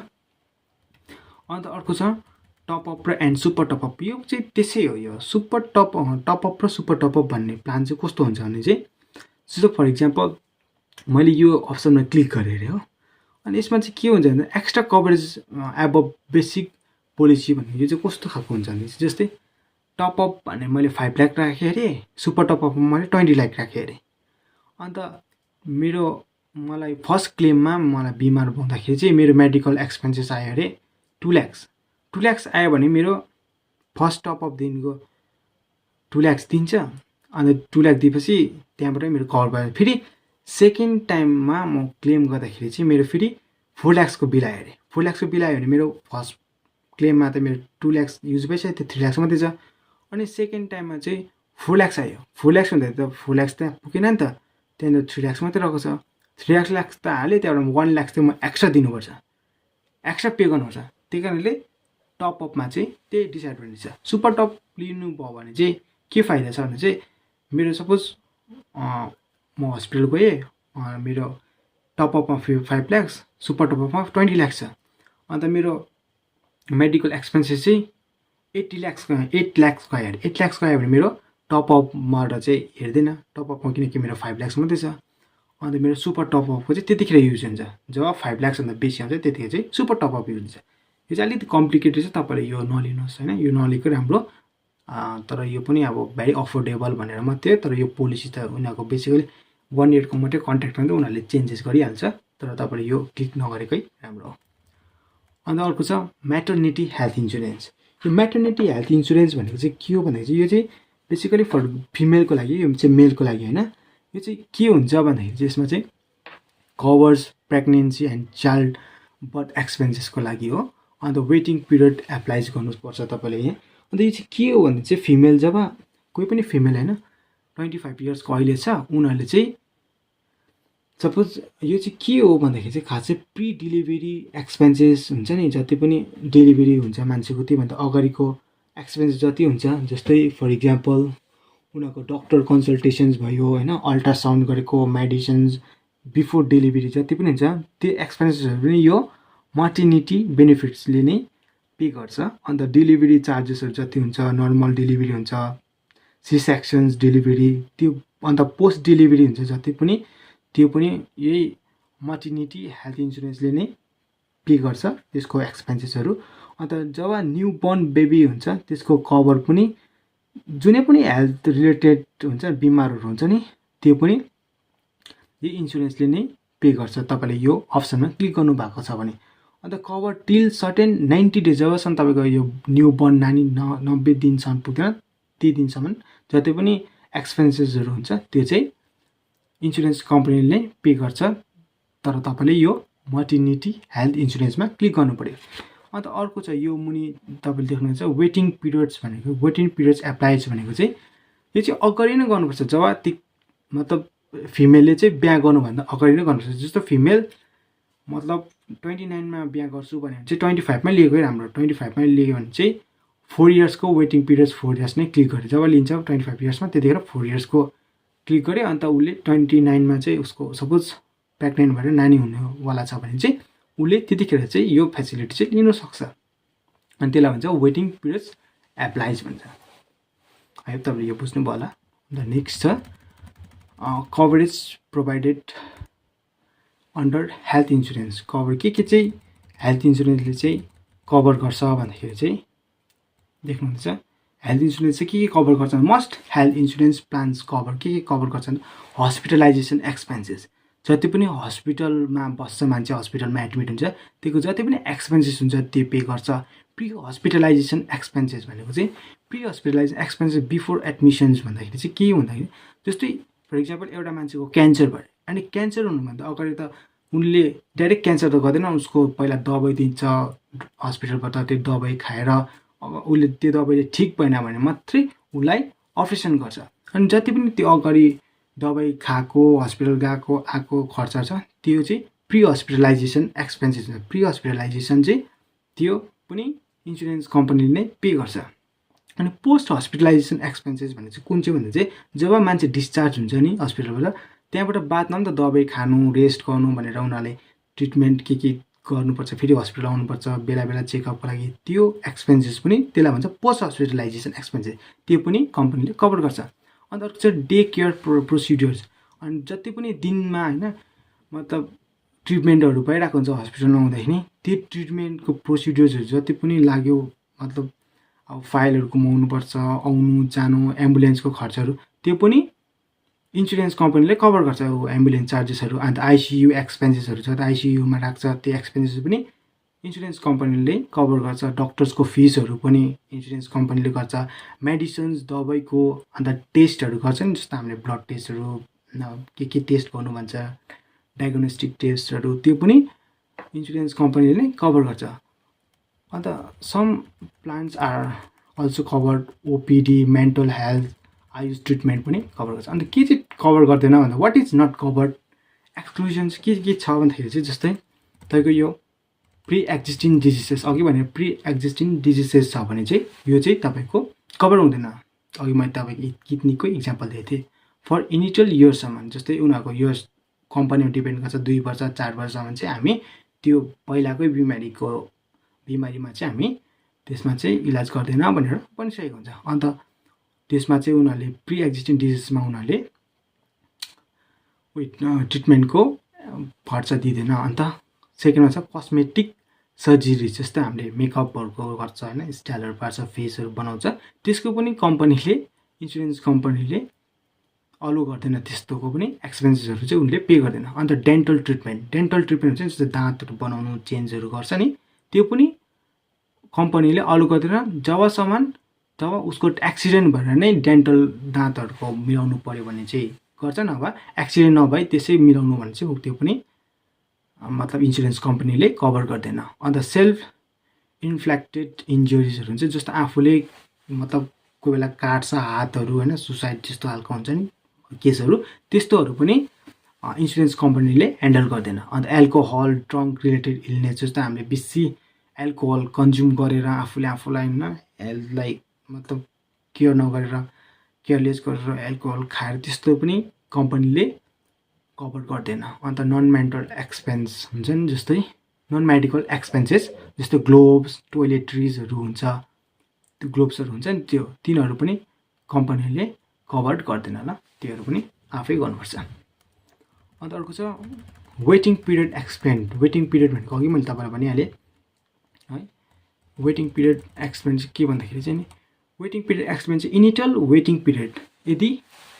S2: अन्त अर्को छ टपअप र एन्ड सुपर टपअप। यो चाहिँ त्यसै हो, यो सुपर टपअप र सुपर टपअप भन्ने प्लान चाहिँ कस्तो हुन्छ भने चाहिँ जस्तो फर इक्जाम्पल मैले यो अप्सनमा क्लिक गरेँ अरे हो, अनि यसमा चाहिँ के हुन्छ भने extra coverage above basic policy भन्ने यो चाहिँ कस्तो खालको हुन्छ भने जस्तै टपअप भने मैले 5 लाख राखेँ अरे, सुपर टपअपमा मैले 20 लाख राखेँ अरे। अन्त मलाई फर्स्ट क्लेममा मलाई बिमार हुँदाखेरि चाहिँ मेरो मेडिकल एक्सपेन्सेस आयो अरे 2 लाख आयो भने मेरो फर्स्ट टपअपदेखिको 2 लाख दिन्छ। अन्त 2 लाख दिएपछि त्यहाँबाट मेरो कभर भयो। फेरि सेकेन्ड टाइममा म क्लेम गर्दाखेरि चाहिँ मेरो फेरि 4 लाखको बिल आयो अरे। 4 लाखको बिल आयो भने मेरो फर्स्ट क्लेममा त मेरो 2 लाख युज भइसक्यो, त्यो 3 लाख मात्रै छ। अनि सेकेन्ड टाइममा चाहिँ 4 लाख आयो। 4 लाख हुँदा त 4 लाख त पुगेन नि त, त्यहाँनिर 3 लाख मात्रै रहेको छ। 3 लाख त हालेँ, त्यहाँबाट 1 लाख चाहिँ म एक्स्ट्रा दिनुपर्छ, एक्स्ट्रा पे गर्नुपर्छ। त्यही कारणले टपअपमा चाहिँ त्यही डिसएडभान्टेज छ। सुपर टप लिनुभयो भने चाहिँ के फाइदा छ भने चाहिँ मेरो सपोज म हस्पिटल गएँ, मेरो टपअपमा 5 लाख, सुपर टपअपमा 20 लाख छ। अन्त मेरो मेडिकल एक्सपेन्सेस चाहिँ 8 लाख गयो अरे। 8 लाख गयो भने मेरो टपअपबाट चाहिँ हेर्दैन, टपअपमा किनकि मेरो 5 लाख मात्रै छ। अन्त मेरो सुपर टपअपको चाहिँ त्यतिखेर युज हुन्छ, जब 5 लाखभन्दा बेसी आउँछ त्यतिखेर चाहिँ सुपर टपअप युज हुन्छ। यो चाहिँ अलिकति कम्प्लिकेटेड छ, तपाईँले यो नलिनुहोस् होइन, यो नलिएको राम्रो। तर यो पनि अब भेरी अफोर्डेबल भनेर मात्रै, तर यो पोलिसी त उनीहरूको बेसिकली 1 इयरको मात्रै कन्ट्र्याक्ट मात्रै उनीहरूले चेन्जेस गरिहाल्छ, तर तपाईँले यो क्लिक नगरेकै राम्रो हो। अन्त अर्को छ म्याटर्निटी हेल्थ इन्सुरेन्स। यो म्याटर्निटी हेल्थ इन्सुरेन्स भनेको चाहिँ के हो भन्दाखेरि चाहिँ यो चाहिँ बेसिकली फर फिमेलको लागि, यो चाहिँ मेलको लागि होइन। यो चाहिँ के हुन्छ भन्दाखेरि चाहिँ यसमा चाहिँ covers pregnancy and child birth एक्सपेन्सेसको लागि हो। अन्त वेटिङ पिरियड एप्लाइज गर्नुपर्छ तपाईँले यहाँ। अन्त यो चाहिँ के हो भने चाहिँ फिमेल, जब कोही पनि फिमेल होइन 25 इयर्सको अहिले छ, उनीहरूले चाहिँ सपोज यो चाहिँ के हो भन्दाखेरि चाहिँ खासै प्री डेलिभरी एक्सपेन्सेस हुन्छ नि, जति पनि डेलिभरी हुन्छ मान्छेको त्योभन्दा अगाडिको एक्सपेन्सेस जति हुन्छ, जस्तै फर इक्जाम्पल उनीहरूको डक्टर कन्सल्टेसन्स भयो होइन, अल्ट्रासाउन्ड गरेको मेडिसिन्स बिफोर डेलिभरी जति पनि हुन्छ, त्यो एक्सपेन्सेसहरू पनि यो मर्टिनिटी बेनिफिट्सले नै पे गर्छ। अन्त डेलिभरी चार्जेसहरू जति हुन्छ, नर्मल डेलिभरी हुन्छ, सी सेक्सन्स डेलिभरी, त्यो अन्त पोस्ट डेलिभरी हुन्छ जति पनि, त्यो पनि यही मर्टिनिटी हेल्थ इन्सुरेन्सले नै पे गर्छ त्यसको एक्सपेन्सेसहरू। अन्त जब न्यू बर्न बेबी हुन्छ त्यसको कभर पनि, जुनै पनि हेल्थ रिलेटेड हुन्छ बिमारहरू हुन्छ नि, त्यो पनि यही इन्सुरेन्सले नै पे गर्छ तपाईँले यो अप्सनमा क्लिक गर्नुभएको छ भने। अन्त कभर टिल सर्टेन 90 डेज, जबसम्म तपाईँको यो न्यू बर्न नानी 90 दिनसम्म पुग्दैन, ती दिनसम्म जति पनि एक्सपेन्सेसहरू हुन्छ त्यो चाहिँ इन्सुरेन्स कम्पनीले नै पे गर्छ, तर तपाईँले यो मर्टिनिटी हेल्थ इन्सुरेन्समा क्लिक गर्नु पऱ्यो। अन्त अर्को छ यो मुनि तपाईँले देख्नुहुन्छ वेटिङ पिरियड्स भनेको, वेटिङ पिरियड्स एप्लाइज भनेको चाहिँ यो चाहिँ अगाडि नै गर्नुपर्छ, जब ती मतलब फिमेलले चाहिँ बिहा गर्नुभन्दा अगाडि नै गर्नुपर्छ। जस्तो फिमेल मतलब 29मा बिहा गर्छु भने चाहिँ 25मै लिएकै राम्रो। 25मै लियो भने चाहिँ 4 इयर्सको वेटिङ पिरियड्स 4 इयर्स नै क्लिक गऱ्यो, जब लिन्छ 25 इयर्समा त्यतिखेर 4 इयर्सको क्लिक गऱ्यो। अन्त उसले 29मा चाहिँ उसको सपोज प्रेग्नेन्ट भएर नानी हुनेवाला छ भने चाहिँ उसले त्यतिखेर चाहिँ यो फेसिलिटी चाहिँ लिनुसक्छ, अनि त्यसलाई भन्छ वेटिङ पिरियड्स एप्लाइज भन्छ। है तपाईँले यो बुझ्नुभयो होला। अन्त नेक्स्ट छ coverage provided under health insurance. Cover के चाहिँ हेल्थ इन्सुरेन्सले चाहिँ कभर गर्छ भन्दाखेरि चाहिँ देख्नुहुन्छ, हेल्थ इन्सुरेन्स चाहिँ के कभर गर्छ, must health insurance plans cover के कभर गर्छन्, हस्पिटलाइजेसन एक्सपेन्सेस, जति पनि हस्पिटलमा बस्छ मान्छे, हस्पिटलमा एडमिट हुन्छ, त्यसको जति पनि एक्सपेन्सेस हुन्छ त्यो पे गर्छ। प्री हस्पिटलाइजेसन एक्सपेन्सेस भनेको चाहिँ pre hospitalisation expenses before admissions भन्दाखेरि चाहिँ के भन्दाखेरि, जस्तै फर इक्जाम्पल एउटा मान्छेको क्यान्सर भयो, अनि क्यान्सर हुनुभन्दा अगाडि त उनले डाइरेक्ट क्यान्सर त गर्दैन, उसको पहिला दबाई दिन्छ हस्पिटलबाट, त्यो दबाई खाएर अब उसले त्यो दबाईले ठिक भएन भने मात्रै उसलाई अपरेसन गर्छ। अनि जति पनि त्यो अगाडि दबाई खाएको, हस्पिटल गएको आएको खर्च छ, त्यो चाहिँ प्री हस्पिटलाइजेसन एक्सपेन्सेस हुन्छ। प्री हस्पिटलाइजेसन चाहिँ त्यो पनि इन्सुरेन्स कम्पनीले नै पे गर्छ। अनि पोस्ट हस्पिटलाइजेसन एक्सपेन्सेस भन्ने चाहिँ कुन चाहिँ भन्दा चाहिँ जब मान्छे डिस्चार्ज हुन्छ नि हस्पिटलबाट, त्यहाँबाट बादमा पनि त दबाई खानु, रेस्ट गर्नु भनेर उनीहरूले ट्रिटमेन्ट के गर्नुपर्छ, फेरि हस्पिटल आउनुपर्छ बेला बेला चेकअपको लागि, त्यो एक्सपेन्सेस पनि त्यसलाई भन्छ पोस्ट हस्पिटलाइजेसन एक्सपेन्सेस, त्यो पनि कम्पनीले कभर गर्छ। अन्त अर्को छ डे केयर प्रोसिड्युर्स, अनि जति पनि दिनमा होइन मतलब ट्रिटमेन्टहरू भइरहेको हुन्छ हस्पिटलमा आउँदाखेरि, त्यो ट्रिटमेन्टको प्रोसिड्युर्सहरू जति पनि लाग्यो, मतलब अब फाइलहरू घुमाउनुपर्छ, आउनु जानु, एम्बुलेन्सको खर्चहरू, त्यो पनि इन्सुरेन्स कम्पनीले कभर गर्छ, एम्बुलेन्स चार्जेसहरू। अन्त आइसियु एक्सपेन्सेसहरू छ, आइसियुमा राख्छ, त्यो एक्सपेन्सेस पनि इन्सुरेन्स कम्पनीले कभर गर्छ। डक्टर्सको फिसहरू पनि इन्सुरेन्स कम्पनीले गर्छ। मेडिसिन्स दबाईको अन्त टेस्टहरू गर्छ नि, जस्तो हामीले ब्लड टेस्टहरू के टेस्ट गर्नु भन्छ, डायग्नोस्टिक टेस्टहरू, त्यो पनि इन्सुरेन्स कम्पनीले नै कभर गर्छ। And some plans are also covered, OPD, mental health, AYUSH treatment पनि कभर गर्छ। अन्त के चाहिँ कभर गर्दैन भन्दा what is not covered exclusions के छ भन्दाखेरि चाहिँ, जस्तै तपाईँको यो प्री एक्जिस्टिङ डिजिसेस, अघि भने प्री एक्जिस्टिङ डिजिसेस छ भने चाहिँ यो चाहिँ तपाईँको कभर हुँदैन। अघि मैले तपाईँको किडनीको इक्जाम्पल दिएको थिएँ, फर इनिसियल इयरसम्म, जस्तै उनीहरूको इयर्स कम्पनीमा डिपेन्ड गर्छ, 2 वर्ष 4 वर्षसम्म चाहिँ हामी त्यो पहिलाकै बिमारीमा चाहिँ हामी त्यसमा चाहिँ इलाज गर्दैन भनेर भनिसकेको हुन्छ। अन्त त्यसमा चाहिँ उनीहरूले प्रि एक्जिस्टिङ डिजिजमा उनीहरूले ट्रिटमेन्टको खर्च दिँदैन। अन्त सेकेन्डमा छ कस्मेटिक सर्जरी, जस्तै हामीले मेकअपहरूको गर्छ होइन, स्टाइलहरू पार्छ, फेसहरू बनाउँछ, त्यसको पनि इन्सुरेन्स कम्पनीले अलो गर्दैन, त्यस्तोको पनि एक्सपेन्सेसहरू चाहिँ उनले पे गर्दैन। अन्त डेन्टल ट्रिटमेन्ट चाहिँ जस्तै दाँतहरू बनाउनु चेन्जहरू गर्छ नि, त्यो पनि कम्पनीले अलो गर्दैन जब उसको एक्सिडेन्ट भएर नै डेन्टल दाँतहरूको मिलाउनु पऱ्यो भने चाहिँ गर्छ, नभए एक्सिडेन्ट नभए त्यसै मिलाउनु भने चाहिँ त्यो पनि मतलब इन्सुरेन्स कम्पनीले कभर गर्दैन। अन्त सेल्फ इन्फ्लेक्टेड इन्जुरिजहरू हुन्छ, जस्तो आफूले मतलब कोही बेला काट्छ हातहरू होइन, सुसाइड त्यस्तो खालको हुन्छ नि केसहरू, त्यस्तोहरू पनि इन्सुरेन्स कम्पनीले ह्यान्डल गर्दैन। अन्त एल्कोहल ड्रङ्क रिलेटेड इलनेस, जस्तो हामीले बेसी एल्कोहल कन्ज्युम गरेर आफूलाई होइन हेल्थलाई मतलब केयरलेस गरेर एल्कोहल खाएर त्यस्तो पनि कम्पनीले कभर गर्दैन। अन्त नन मेडिकल एक्सपेन्स हुन्छ नि, जस्तै नन मेडिकल एक्सपेन्सेस जस्तो ग्लोभ्स टोइलेट्रिजहरू हुन्छ, त्यो ग्लोभ्सहरू हुन्छ नि, तिनीहरू पनि कम्पनीले कभर गर्दैन ल, त्योहरू पनि आफै गर्नुपर्छ। अन्त अर्को छ waiting period expend. Waiting period भनेको अघि मैले तपाईँलाई भनिहालेँ है। वेटिङ पिरियड एक्सपेन्ड के भन्दाखेरि चाहिँ नि, वेटिङ पिरियड एक्सपेन्ड चाहिँ इनिसियल वेटिङ पिरियड, यदि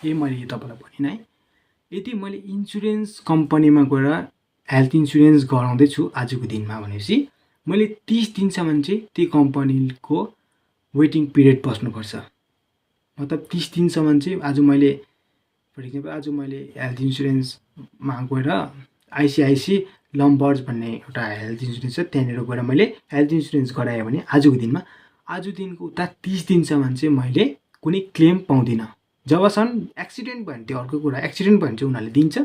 S2: मैले तपाईँलाई भनिनँ है, यदि मैले इन्सुरेन्स कम्पनीमा गएर हेल्थ इन्सुरेन्स गराउँदैछु आजको दिनमा भनेपछि मैले 30 दिनसम्म चाहिँ त्यो कम्पनीको वेटिङ पिरियड बस्नुपर्छ। मतलब 30 दिनसम्म चाहिँ आज मैले हेल्थ इन्सुरेन्समा गएर आइसिआइसी लम्बर्स भन्ने एउटा हेल्थ इन्सुरेन्स छ, त्यहाँनिर गएर मैले हेल्थ इन्सुरेन्स गराएँ भने आजको दिनको उता 30 दिनसम्म चाहिँ मैले कुनै क्लेम पाउँदिनँ। जबसम्म एक्सिडेन्ट भयो भने त्यो अर्को कुरा, एक्सिडेन्ट भयो भने चाहिँ उनीहरूले दिन्छ,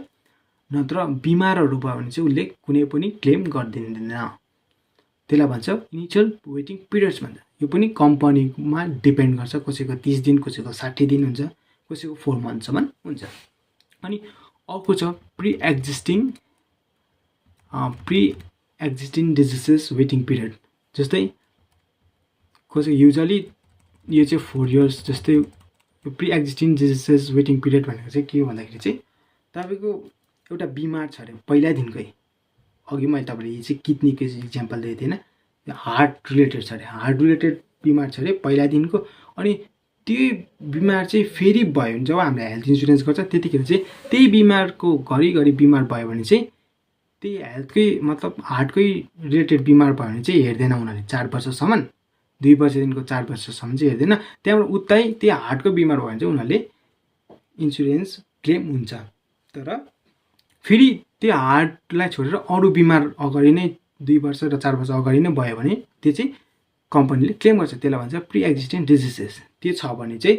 S2: नत्र बिमारहरू भयो भने चाहिँ उसले कुनै पनि क्लेम गरिदिँदैन। त्यसलाई भन्छ इनिसियल वेटिङ पिरियड्स भन्छ। यो पनि कम्पनीमा डिपेन्ड गर्छ, कसैको 30 दिन, कसैको 60 दिन हुन्छ, कसैको 4 मन्थसम्म हुन्छ। अनि अर्को छ pre existing diseases waiting period, जस्तै कसैको युजली यो चाहिँ 4 इयर्स, जस्तै pre existing diseases waiting period भनेको चाहिँ के हो भन्दाखेरि चाहिँ तपाईँको एउटा बिमार छ अरे पहिलादेखिकै, अघि मैले तपाईँले यो चाहिँ किडनीको इक्जाम्पल दिएको थिएँ होइन, हार्ट रिलेटेड छ अरे, हार्ट रिलेटेड बिमार छ अरे पहिलादेखिको, अनि त्यो बिमार चाहिँ फेरि भयो भने जब हामीले हेल्थ इन्सुरेन्स गर्छ त्यतिखेर चाहिँ त्यही बिमारको घरिघरि बिमार भयो भने चाहिँ त्यही हेल्थकै मतलब हार्टकै रिलेटेड बिमार भयो भने चाहिँ हेर्दैन उनीहरूले 4 वर्षसम्म, 2 वर्षदेखिको 4 वर्षसम्म चाहिँ हेर्दैन। त्यहाँबाट उतै त्यही हार्टको बिमार भयो भने चाहिँ उनीहरूले इन्सुरेन्स क्लेम हुन्छ। तर फेरि त्यो हार्टलाई छोडेर अरू बिमार अगाडि नै 2 वर्ष र 4 वर्ष अगाडि नै भयो भने त्यो चाहिँ कम्पनीले क्लेम गर्छ, त्यसलाई भन्छ प्रि एक्जिस्टिङ डिजिजेस। त्यो छ भने चाहिँ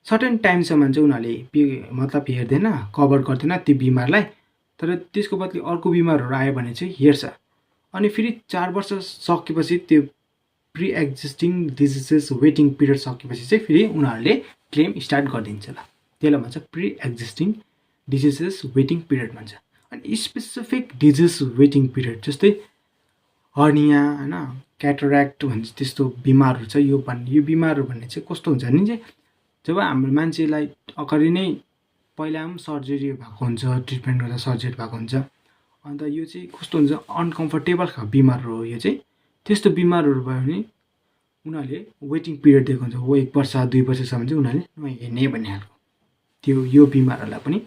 S2: सर्टेन टाइमसम्म चाहिँ उनीहरूले मतलब हेर्दैन, कभर गर्दैन त्यो बिमारलाई, तर त्यसको बदली अर्को बिमारहरू आयो भने चाहिँ हेर्छ। अनि फेरि 4 वर्ष सकेपछि त्यो pre existing diseases waiting period सकेपछि चाहिँ फेरि उनीहरूले क्लेम स्टार्ट गरिदिन्छ ल, त्यसलाई भन्छ pre existing diseases waiting period भन्छ। अनि स्पेसिफिक डिजिज वेटिङ पिरियड, जस्तै हर्निया होइन, क्याटरेक्ट भन्छ, त्यस्तो बिमारहरू छ। यो बिमारहरू भन्ने चाहिँ कस्तो हुन्छ भने चाहिँ जब हाम्रो मान्छेलाई अगाडि नै पहिला पनि सर्जरी भएको हुन्छ, ट्रिटमेन्ट गर्दा सर्जरी भएको हुन्छ, अन्त यो चाहिँ कस्तो हुन्छ अनकम्फर्टेबल खालको बिमारहरू हो। यो चाहिँ त्यस्तो बिमारहरू भयो भने उनीहरूले वेटिङ पिरियड दिएको हुन्छ, 1 वर्ष 2 वर्षसम्म चाहिँ उनीहरूले नहेर्ने भन्ने खालको। यो बिमारहरूलाई पनि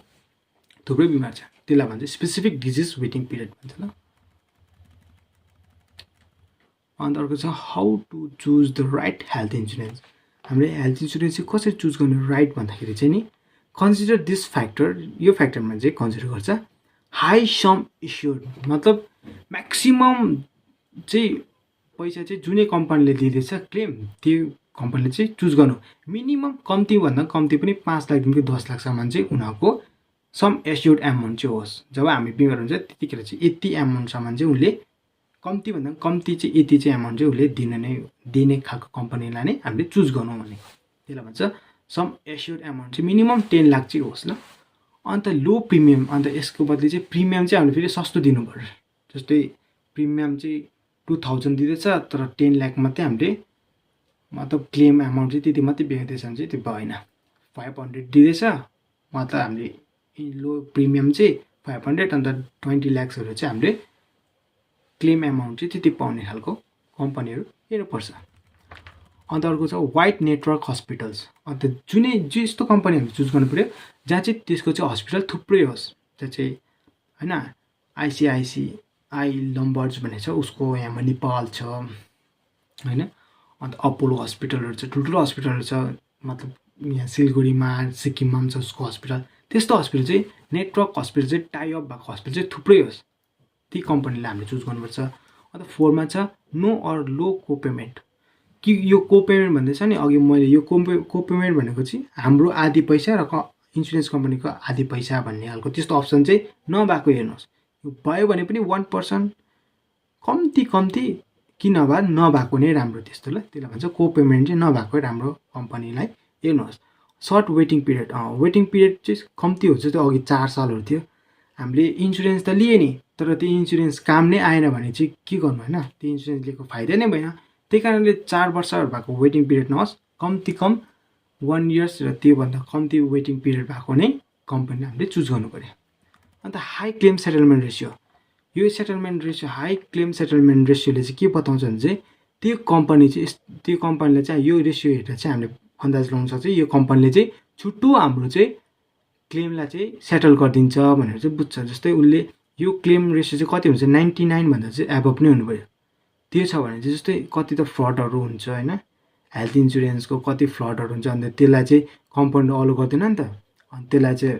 S2: थुप्रै बिमार छ, त्यसलाई भन्छ स्पेसिफिक डिजिज वेटिङ पिरियड भन्छ ल। अन्त अर्को छ how to choose the right health insurance. हामीले हेल्थ इन्सुरेन्स चाहिँ कसरी चुज गर्ने राइट भन्दाखेरि चाहिँ नि कन्सिडर दिस फ्याक्टर, यो फ्याक्टरमा चाहिँ कन्सिडर गर्छ हाई सम इस्योर्ड, मतलब म्याक्सिमम चाहिँ पैसा चाहिँ जुनै कम्पनीले दिँदैछ क्लेम त्यो कम्पनीले चाहिँ चुज गर्नु। मिनिमम कम्तीभन्दा कम्ती पनि 5 लाखदेखि 10 लाखसम्म चाहिँ उनीहरूको सम एस्योर्ड एमाउन्ट चाहिँ होस्। जब हामी बिमार हुन्छ त्यतिखेर चाहिँ यति एमाउन्टसम्म चाहिँ उसले कम्तीभन्दा कम्ती चाहिँ यति चाहिँ एमाउन्ट चाहिँ उसले दिने खालको कम्पनीलाई नै हामीले चुज गर्नु भनेको, त्यसलाई भन्छ सम एस्योर्ड एमाउन्ट चाहिँ मिनिमम 10 लाख चाहिँ होस् ल। अन्त लो प्रिमियम, अन्त यसको बदली चाहिँ प्रिमियम चाहिँ हामीले फेरि सस्तो दिनु पर्यो। जस्तै प्रिमियम चाहिँ 2000 दिँदैछ तर 10 लाख मात्रै हामीले मतलब क्लेम एमाउन्ट चाहिँ त्यति मात्रै बेच्दैछ भने चाहिँ त्यो भएन। 500 दिँदैछ मतलब हामीले लो प्रिमियम चाहिँ 500 अन्त 20 लाख्सहरू चाहिँ हामीले क्लेम एमाउन्ट चाहिँ त्यति पाउने खालको कम्पनीहरू हेर्नुपर्छ। अन्त अर्को छ वाइड नेटवर्क हस्पिटल्स। अन्त जुनै यस्तो कम्पनी हामीले चुज गर्नु पऱ्यो जहाँ चाहिँ त्यसको चाहिँ हस्पिटल थुप्रै होस्। त्यहाँ चाहिँ होइन आइसिआइसिआई लम्बर्ड्स भन्ने छ, उसको यहाँ नेपाल छ होइन। अन्त अपोलो हस्पिटलहरू छ, ठुल्ठुलो हस्पिटलहरू छ, मतलब यहाँ सिलगढीमा सिक्किममा पनि छ उसको हस्पिटल। त्यस्तो हस्पिटल चाहिँ नेटवर्क हस्पिटल चाहिँ टाइअप भएको हस्पिटल चाहिँ थुप्रै होस्, ती कम्पनीलाई हामीले चुज गर्नुपर्छ। अन्त 4 मा छ नो अर लो कोपेमेन्ट। कि यो कोपेमेन्ट भन्दैछ नि अघि मैले, यो कोपेमेन्ट भनेको चाहिँ हाम्रो आधी पैसा र इन्सुरेन्स कम्पनीको आधी पैसा भन्ने खालको त्यस्तो अप्सन चाहिँ नभएको हेर्नुहोस्। यो भयो भने पनि 1% कम्ती कि नभए नभएको नै राम्रो त्यस्तो ल। त्यसलाई भन्छ कोपेमेन्ट चाहिँ नभएको राम्रो कम्पनीलाई हेर्नुहोस्। Short waiting period, waiting period चाहिँ कम्ती हुन्छ। त्यो अघि 4 सालहरू थियो। हामीले इन्सुरेन्स त लिए नि तर त्यो इन्सुरेन्स काम नै आएन भने चाहिँ के गर्नु होइन, त्यो इन्सुरेन्स लिएको फाइदा नै भएन। त्यही कारणले 4 वर्षहरू भएको वेटिङ पिरियड नहोस्, कम 1 इयर्स र त्योभन्दा कम्ती वेटिङ पिरियड भएको नै कम्पनी हामीले चुज गर्नु पऱ्यो। And high claim settlement ratio, यो settlement ratio high claim settlement रेसियोले चाहिँ के बताउँछ भने चाहिँ त्यो कम्पनीले चाहिँ यो रेसियो हेरेर चाहिँ हामीले अन्दाज लगाउन सक्छ यो कम्पनीले चाहिँ छुट्टो हाम्रो चाहिँ क्लेमलाई चाहिँ सेटल गरिदिन्छ भनेर चाहिँ बुझ्छ। जस्तै उसले यो क्लेम रेसियो चाहिँ कति हुन्छ 99 भन्दा चाहिँ एबभ नै हुनु पऱ्यो। त्यो छ भने चाहिँ जस्तै कति त फ्रडहरू हुन्छ होइन, हेल्थ इन्सुरेन्सको कति फ्रडहरू हुन्छ। अन्त त्यसलाई चाहिँ कम्पनीले अलो गर्दैन नि त, अनि त्यसलाई चाहिँ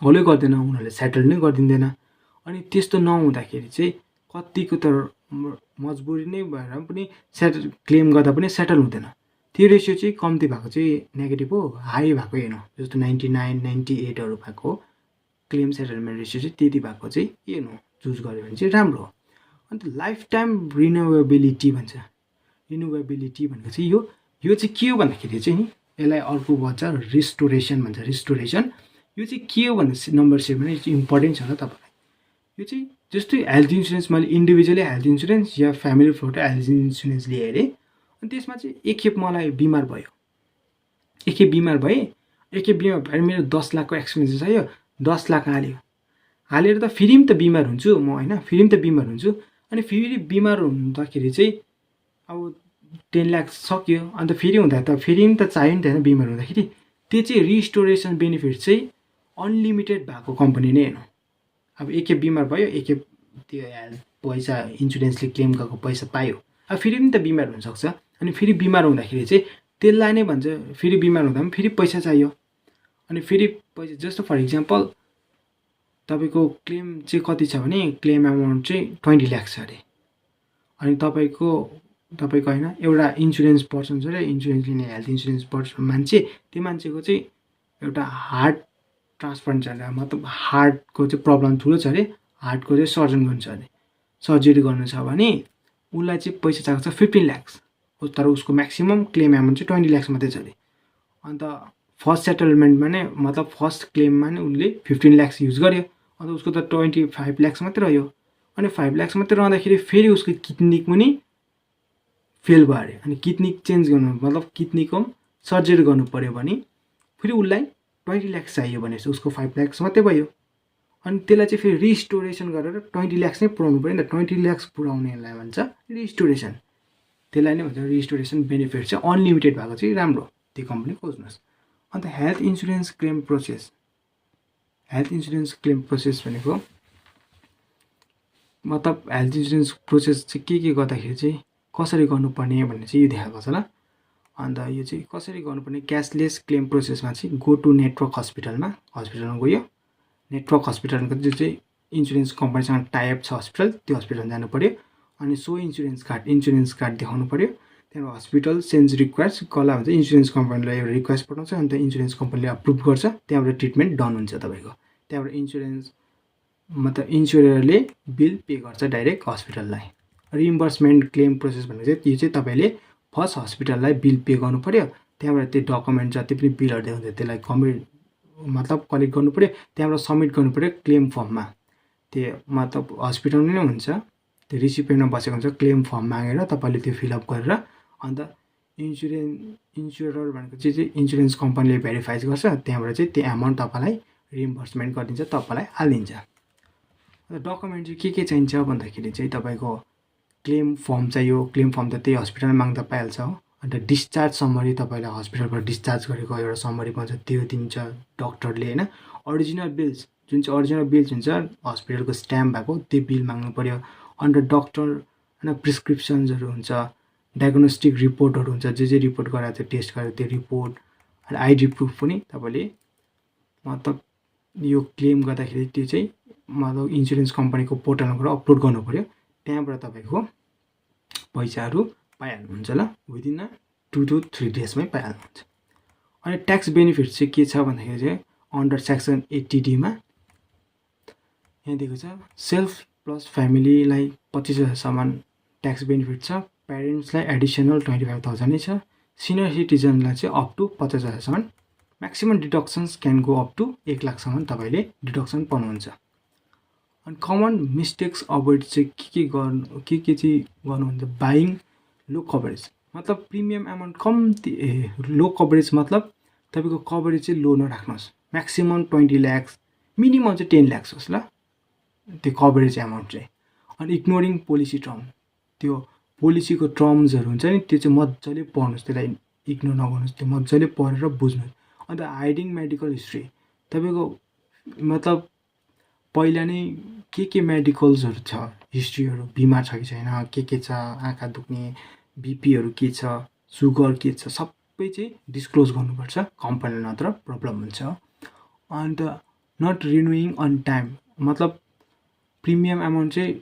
S2: अलो गर्दैन, उनीहरूले सेटल नै गरिदिँदैन। अनि त्यस्तो नहुँदाखेरि चाहिँ कतिको त मजबुरी नै भएर पनि क्लेम गर्दा पनि सेटल हुँदैन। त्यो रेसियो चाहिँ कम्ती भएको चाहिँ नेगेटिभ हो, हाई भएको हेर्नु जस्तो 99 98हरू भएको क्लेम सेटलमेन्ट रेसियो चाहिँ त्यति भएको चाहिँ हेर्नु चुज गर्यो भने चाहिँ राम्रो हो। अन्त लाइफ टाइम रिन्युएबिलिटी भन्छ। रिन्युएबिलिटी भनेको चाहिँ यो चाहिँ के हो भन्दाखेरि चाहिँ नि यसलाई अर्को भन्छ रिस्टोरेसन भन्छ। रिस्टोरेसन यो चाहिँ के हो भन्दा नम्बर 7 भने इम्पोर्टेन्ट छ ल तपाईँलाई। यो चाहिँ जस्तै हेल्थ इन्सुरेन्स मैले इन्डिभिजुअली हेल्थ इन्सुरेन्स या फ्यामिली फ्लोट हेल्थ इन्सुरेन्स लिएँ अरे, अनि त्यसमा चाहिँ एकखेप मलाई बिमार भयो, एकखेप बिमार भएर मेरो 10 लाखको एक्सपेन्सेस आयो, 10 लाख हालेर त फेरि पनि त बिमार हुन्छु म होइन, फेरि पनि त बिमार हुन्छु। अनि फेरि बिमार हुँदाखेरि चाहिँ अब 10 लाख सक्यो, अन्त फेरि हुँदा त फेरि पनि त चाहियो नि त होइन बिमार हुँदाखेरि। त्यो चाहिँ रिस्टोरेसन बेनिफिट चाहिँ अनलिमिटेड भएको कम्पनी नै हेर्नु। अब एकखेप बिमार भयो, एकखेप त्यो हेल्थ पैसा इन्सुरेन्सले क्लेम गरेको पैसा पायो, अब फेरि पनि त बिमार हुनसक्छ। अनि फेरि बिमार हुँदाखेरि चाहिँ त्यसलाई नै भन्छ फेरि बिमार हुँदा पनि फेरि पैसा चाहियो। अनि फेरि पैसा जस्तो फर इक्जाम्पल तपाईँको क्लेम चाहिँ कति छ भने क्लेम एमाउन्ट चाहिँ 20 लाख छ अरे। अनि तपाईँको होइन एउटा इन्सुरेन्स पर्सन छ अरे, इन्सुरेन्स लिने हेल्थ इन्सुरेन्स पर्सन मान्छे, त्यो मान्छेको चाहिँ एउटा हार्ट ट्रान्सप्लान्ट छ अरे, मतलब हार्टको चाहिँ प्रब्लम ठुलो छ अरे, हार्टको चाहिँ सर्जन गर्नु छ अरे, सर्जरी गर्नु छ भने उसलाई चाहिँ पैसा चाहिएको छ 15 लाख, तर उसको म्याक्सिमम क्लेम एमाउन्ट चाहिँ 20 लाख मात्रै छ अरे। अन्त फर्स्ट सेटलमेन्टमा नै मतलब फर्स्ट क्लेममा नै उसले 15 लाख युज गर्यो, अन्त उसको त 25 लाख मात्रै रह्यो। अनि 5 लाख मात्रै रहँदाखेरि फेरि उसको किडनी पनि फेल भयो अरे। अनि किडनी चेन्ज गर्नु मतलब किडनीको सर्जरी गर्नु पऱ्यो भने फेरि उसलाई 20 लाख चाहियो भने उसको 5 लाख मात्रै भयो। अनि त्यसलाई चाहिँ फेरि रिस्टोरेसन गरेर 20 लाख नै पुऱ्याउनु पऱ्यो नि त। 20 लाख पुऱ्याउनेलाई भन्छ रिस्टोरेसन, त्यसलाई नै भन्छ रिस्टोरेसन बेनिफिट चाहिँ अनलिमिटेड भएको चाहिँ राम्रो त्यो कम्पनी खोज्नुहोस्। अन्त health insurance claim process, health insurance claim process भनेको मतलब हेल्थ इन्सुरेन्स प्रोसेस चाहिँ के गर्दाखेरि चाहिँ कसरी गर्नुपर्ने भन्ने चाहिँ यो देखाएको छ ल। अन्त यो चाहिँ कसरी गर्नुपर्ने क्यासलेस क्लेम प्रोसेसमा चाहिँ गो टु नेटवर्क हस्पिटलमा गयो, नेटवर्क हस्पिटलको जो चाहिँ इन्सुरेन्स कम्पनीसँग टाइअप छ हस्पिटल, त्यो हस्पिटल जानु पऱ्यो। अनि सो इन्सुरेन्स कार्ड देखाउनु पऱ्यो। त्यहाँबाट हस्पिटल सेन्स रिक्वेस्ट कसलाई भन्छ इन्सुरेन्स कम्पनीलाई एउटा रिक्वेस्ट पठाउँछ, अन्त इन्सुरेन्स कम्पनीले अप्रुभ गर्छ, त्यहाँबाट ट्रिटमेन्ट डन हुन्छ तपाईँको। त्यहाँबाट इन्सुरेन्स मतलब इन्सुररले बिल पे गर्छ डाइरेक्ट हस्पिटललाई। रिइम्बर्समेन्ट क्लेम प्रोसेस भनेको चाहिँ यो चाहिँ तपाईँले फर्स्ट हस्पिटललाई बिल पे गर्नु पऱ्यो, त्यहाँबाट त्यो डकुमेन्ट जति पनि बिलहरू हुन्छ त्यसलाई मतलब कलेक्ट गर्नु पऱ्यो, त्यहाँबाट सबमिट गर्नु पऱ्यो क्लेम फर्ममा। त्यो मतलब हस्पिटलमा नै हुन्छ, त्यो रिसिपिएन्टमा बसेको हुन्छ, क्लेम फर्म मागेर तपाईँले त्यो फिलअप गरेर अन्त इन्स्योरर भनेको चाहिँ इन्सुरेन्स कम्पनीले भेरिफाई गर्छ, त्यहाँबाट चाहिँ त्यो एमाउन्ट तपाईँलाई रिइम्बर्समेन्ट गरिदिन्छ, तपाईँलाई हालिदिन्छ। डकुमेन्ट चाहिँ के चाहिन्छ भन्दाखेरि चाहिँ तपाईँको क्लेम फर्म चाहियो, क्लेम फर्म त त्यही हस्पिटलमा माग्दा पाइहाल्छ हो। अन्त डिस्चार्ज समरी तपाईँलाई हस्पिटलबाट डिस्चार्ज गरेको एउटा समरी पाउँछ, त्यो दिन्छ डक्टरले होइन। अरिजिनल बिल्स जुन चाहिँ अरिजिनल बिल्स हुन्छ हस्पिटलको स्ट्याम्प भएको त्यो बिल माग्नु पऱ्यो। अन्त डक्टर होइन प्रिस्क्रिप्सन्सहरू हुन्छ, डायग्नोस्टिक रिपोर्टहरू हुन्छ, जे रिपोर्ट गराएको छ टेस्ट गरेको त्यो रिपोर्ट, अनि आइडी प्रुफ पनि तपाईँले मतलब यो क्लेम गर्दाखेरि त्यो चाहिँ मतलब इन्सुरेन्स कम्पनीको पोर्टलमा गएर अपलोड गर्नु पऱ्यो, त्यहाँबाट तपाईँको पैसाहरू पाइहाल्नुहुन्छ ल, विदिन 2 to 3 डेजमै पाइहाल्नुहुन्छ। अनि ट्याक्स बेनिफिट चाहिँ के छ भन्दाखेरि चाहिँ अन्डर सेक्सन 80D यहाँ दिएको छ सेल्फ प्लस फ्यामिलीलाई 25,000सम्म ट्याक्स बेनिफिट छ, प्यारेन्ट्सलाई एडिसनल 25,000 नै छ, सिनियर सिटिजनलाई चाहिँ अप टु 50,000सम्म, maximum deductions can go up to 1 लाखसम्म तपाईँले डिडक्सन पाउनुहुन्छ। अनि कमन मिस्टेक्स अभोइड चाहिँ के चाहिँ गर्नुहुन्छ, बाइङ लो कभरेज मतलब प्रिमियम एमाउन्ट कम्ती, लो कभरेज मतलब तपाईँको कभरेज चाहिँ लो नराख्नुहोस्, म्याक्सिमम 20 लाख, मिनिमम चाहिँ 10 लाख होस् ल त्यो कभरेज एमाउन्ट चाहिँ। अनि इग्नोरिङ पोलिसी टर्म, त्यो पोलिसीको टर्म्सहरू हुन्छ नि त्यो चाहिँ मजाले पढ्नुहोस्, त्यसलाई इग्नोर नगर्नुहोस्, त्यो मजाले पढेर बुझ्नुहोस्। अन्त हाइडिङ मेडिकल हिस्ट्री, तपाईँको मतलब पहिला नै के मेडिकल्सहरू छ, हिस्ट्रीहरू, बिमार छ कि छैन, के छ, आँखा दुख्ने, बिपीहरू के छ, सुगर के छ, सबै चाहिँ डिस्क्लोज गर्नुपर्छ, कम्पनीलाई नत्र प्रब्लम हुन्छ। And not renewing on time, मतलब प्रिमियम एमाउन्ट चाहिँ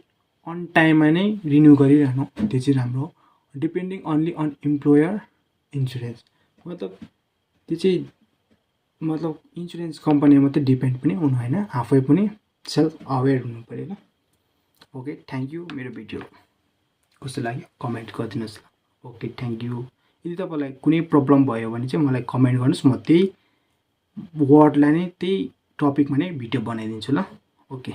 S2: अन टाइममा नै रिन्यू गरिरहनु, त्यो चाहिँ राम्रो हो। Depending only on employer insurance, मतलब त्यो चाहिँ मतलब इन्सुरेन्स कम्पनीमा मात्रै डिपेन्ड पनि हुनु होइन, आफै पनि सेल्फ अवेर हुनु पऱ्यो ल। Okay, thank you. मेरो भिडियो कस्तो लाग्यो कमेन्ट गरिदिनुहोस् ल। Okay, thank you. यदि तपाईँलाई कुनै प्रब्लम भयो भने चाहिँ मलाई कमेन्ट गर्नुहोस्, म त्यही वर्डलाई नै त्यही टपिकमा नै भिडियो बनाइदिन्छु ल। ओके।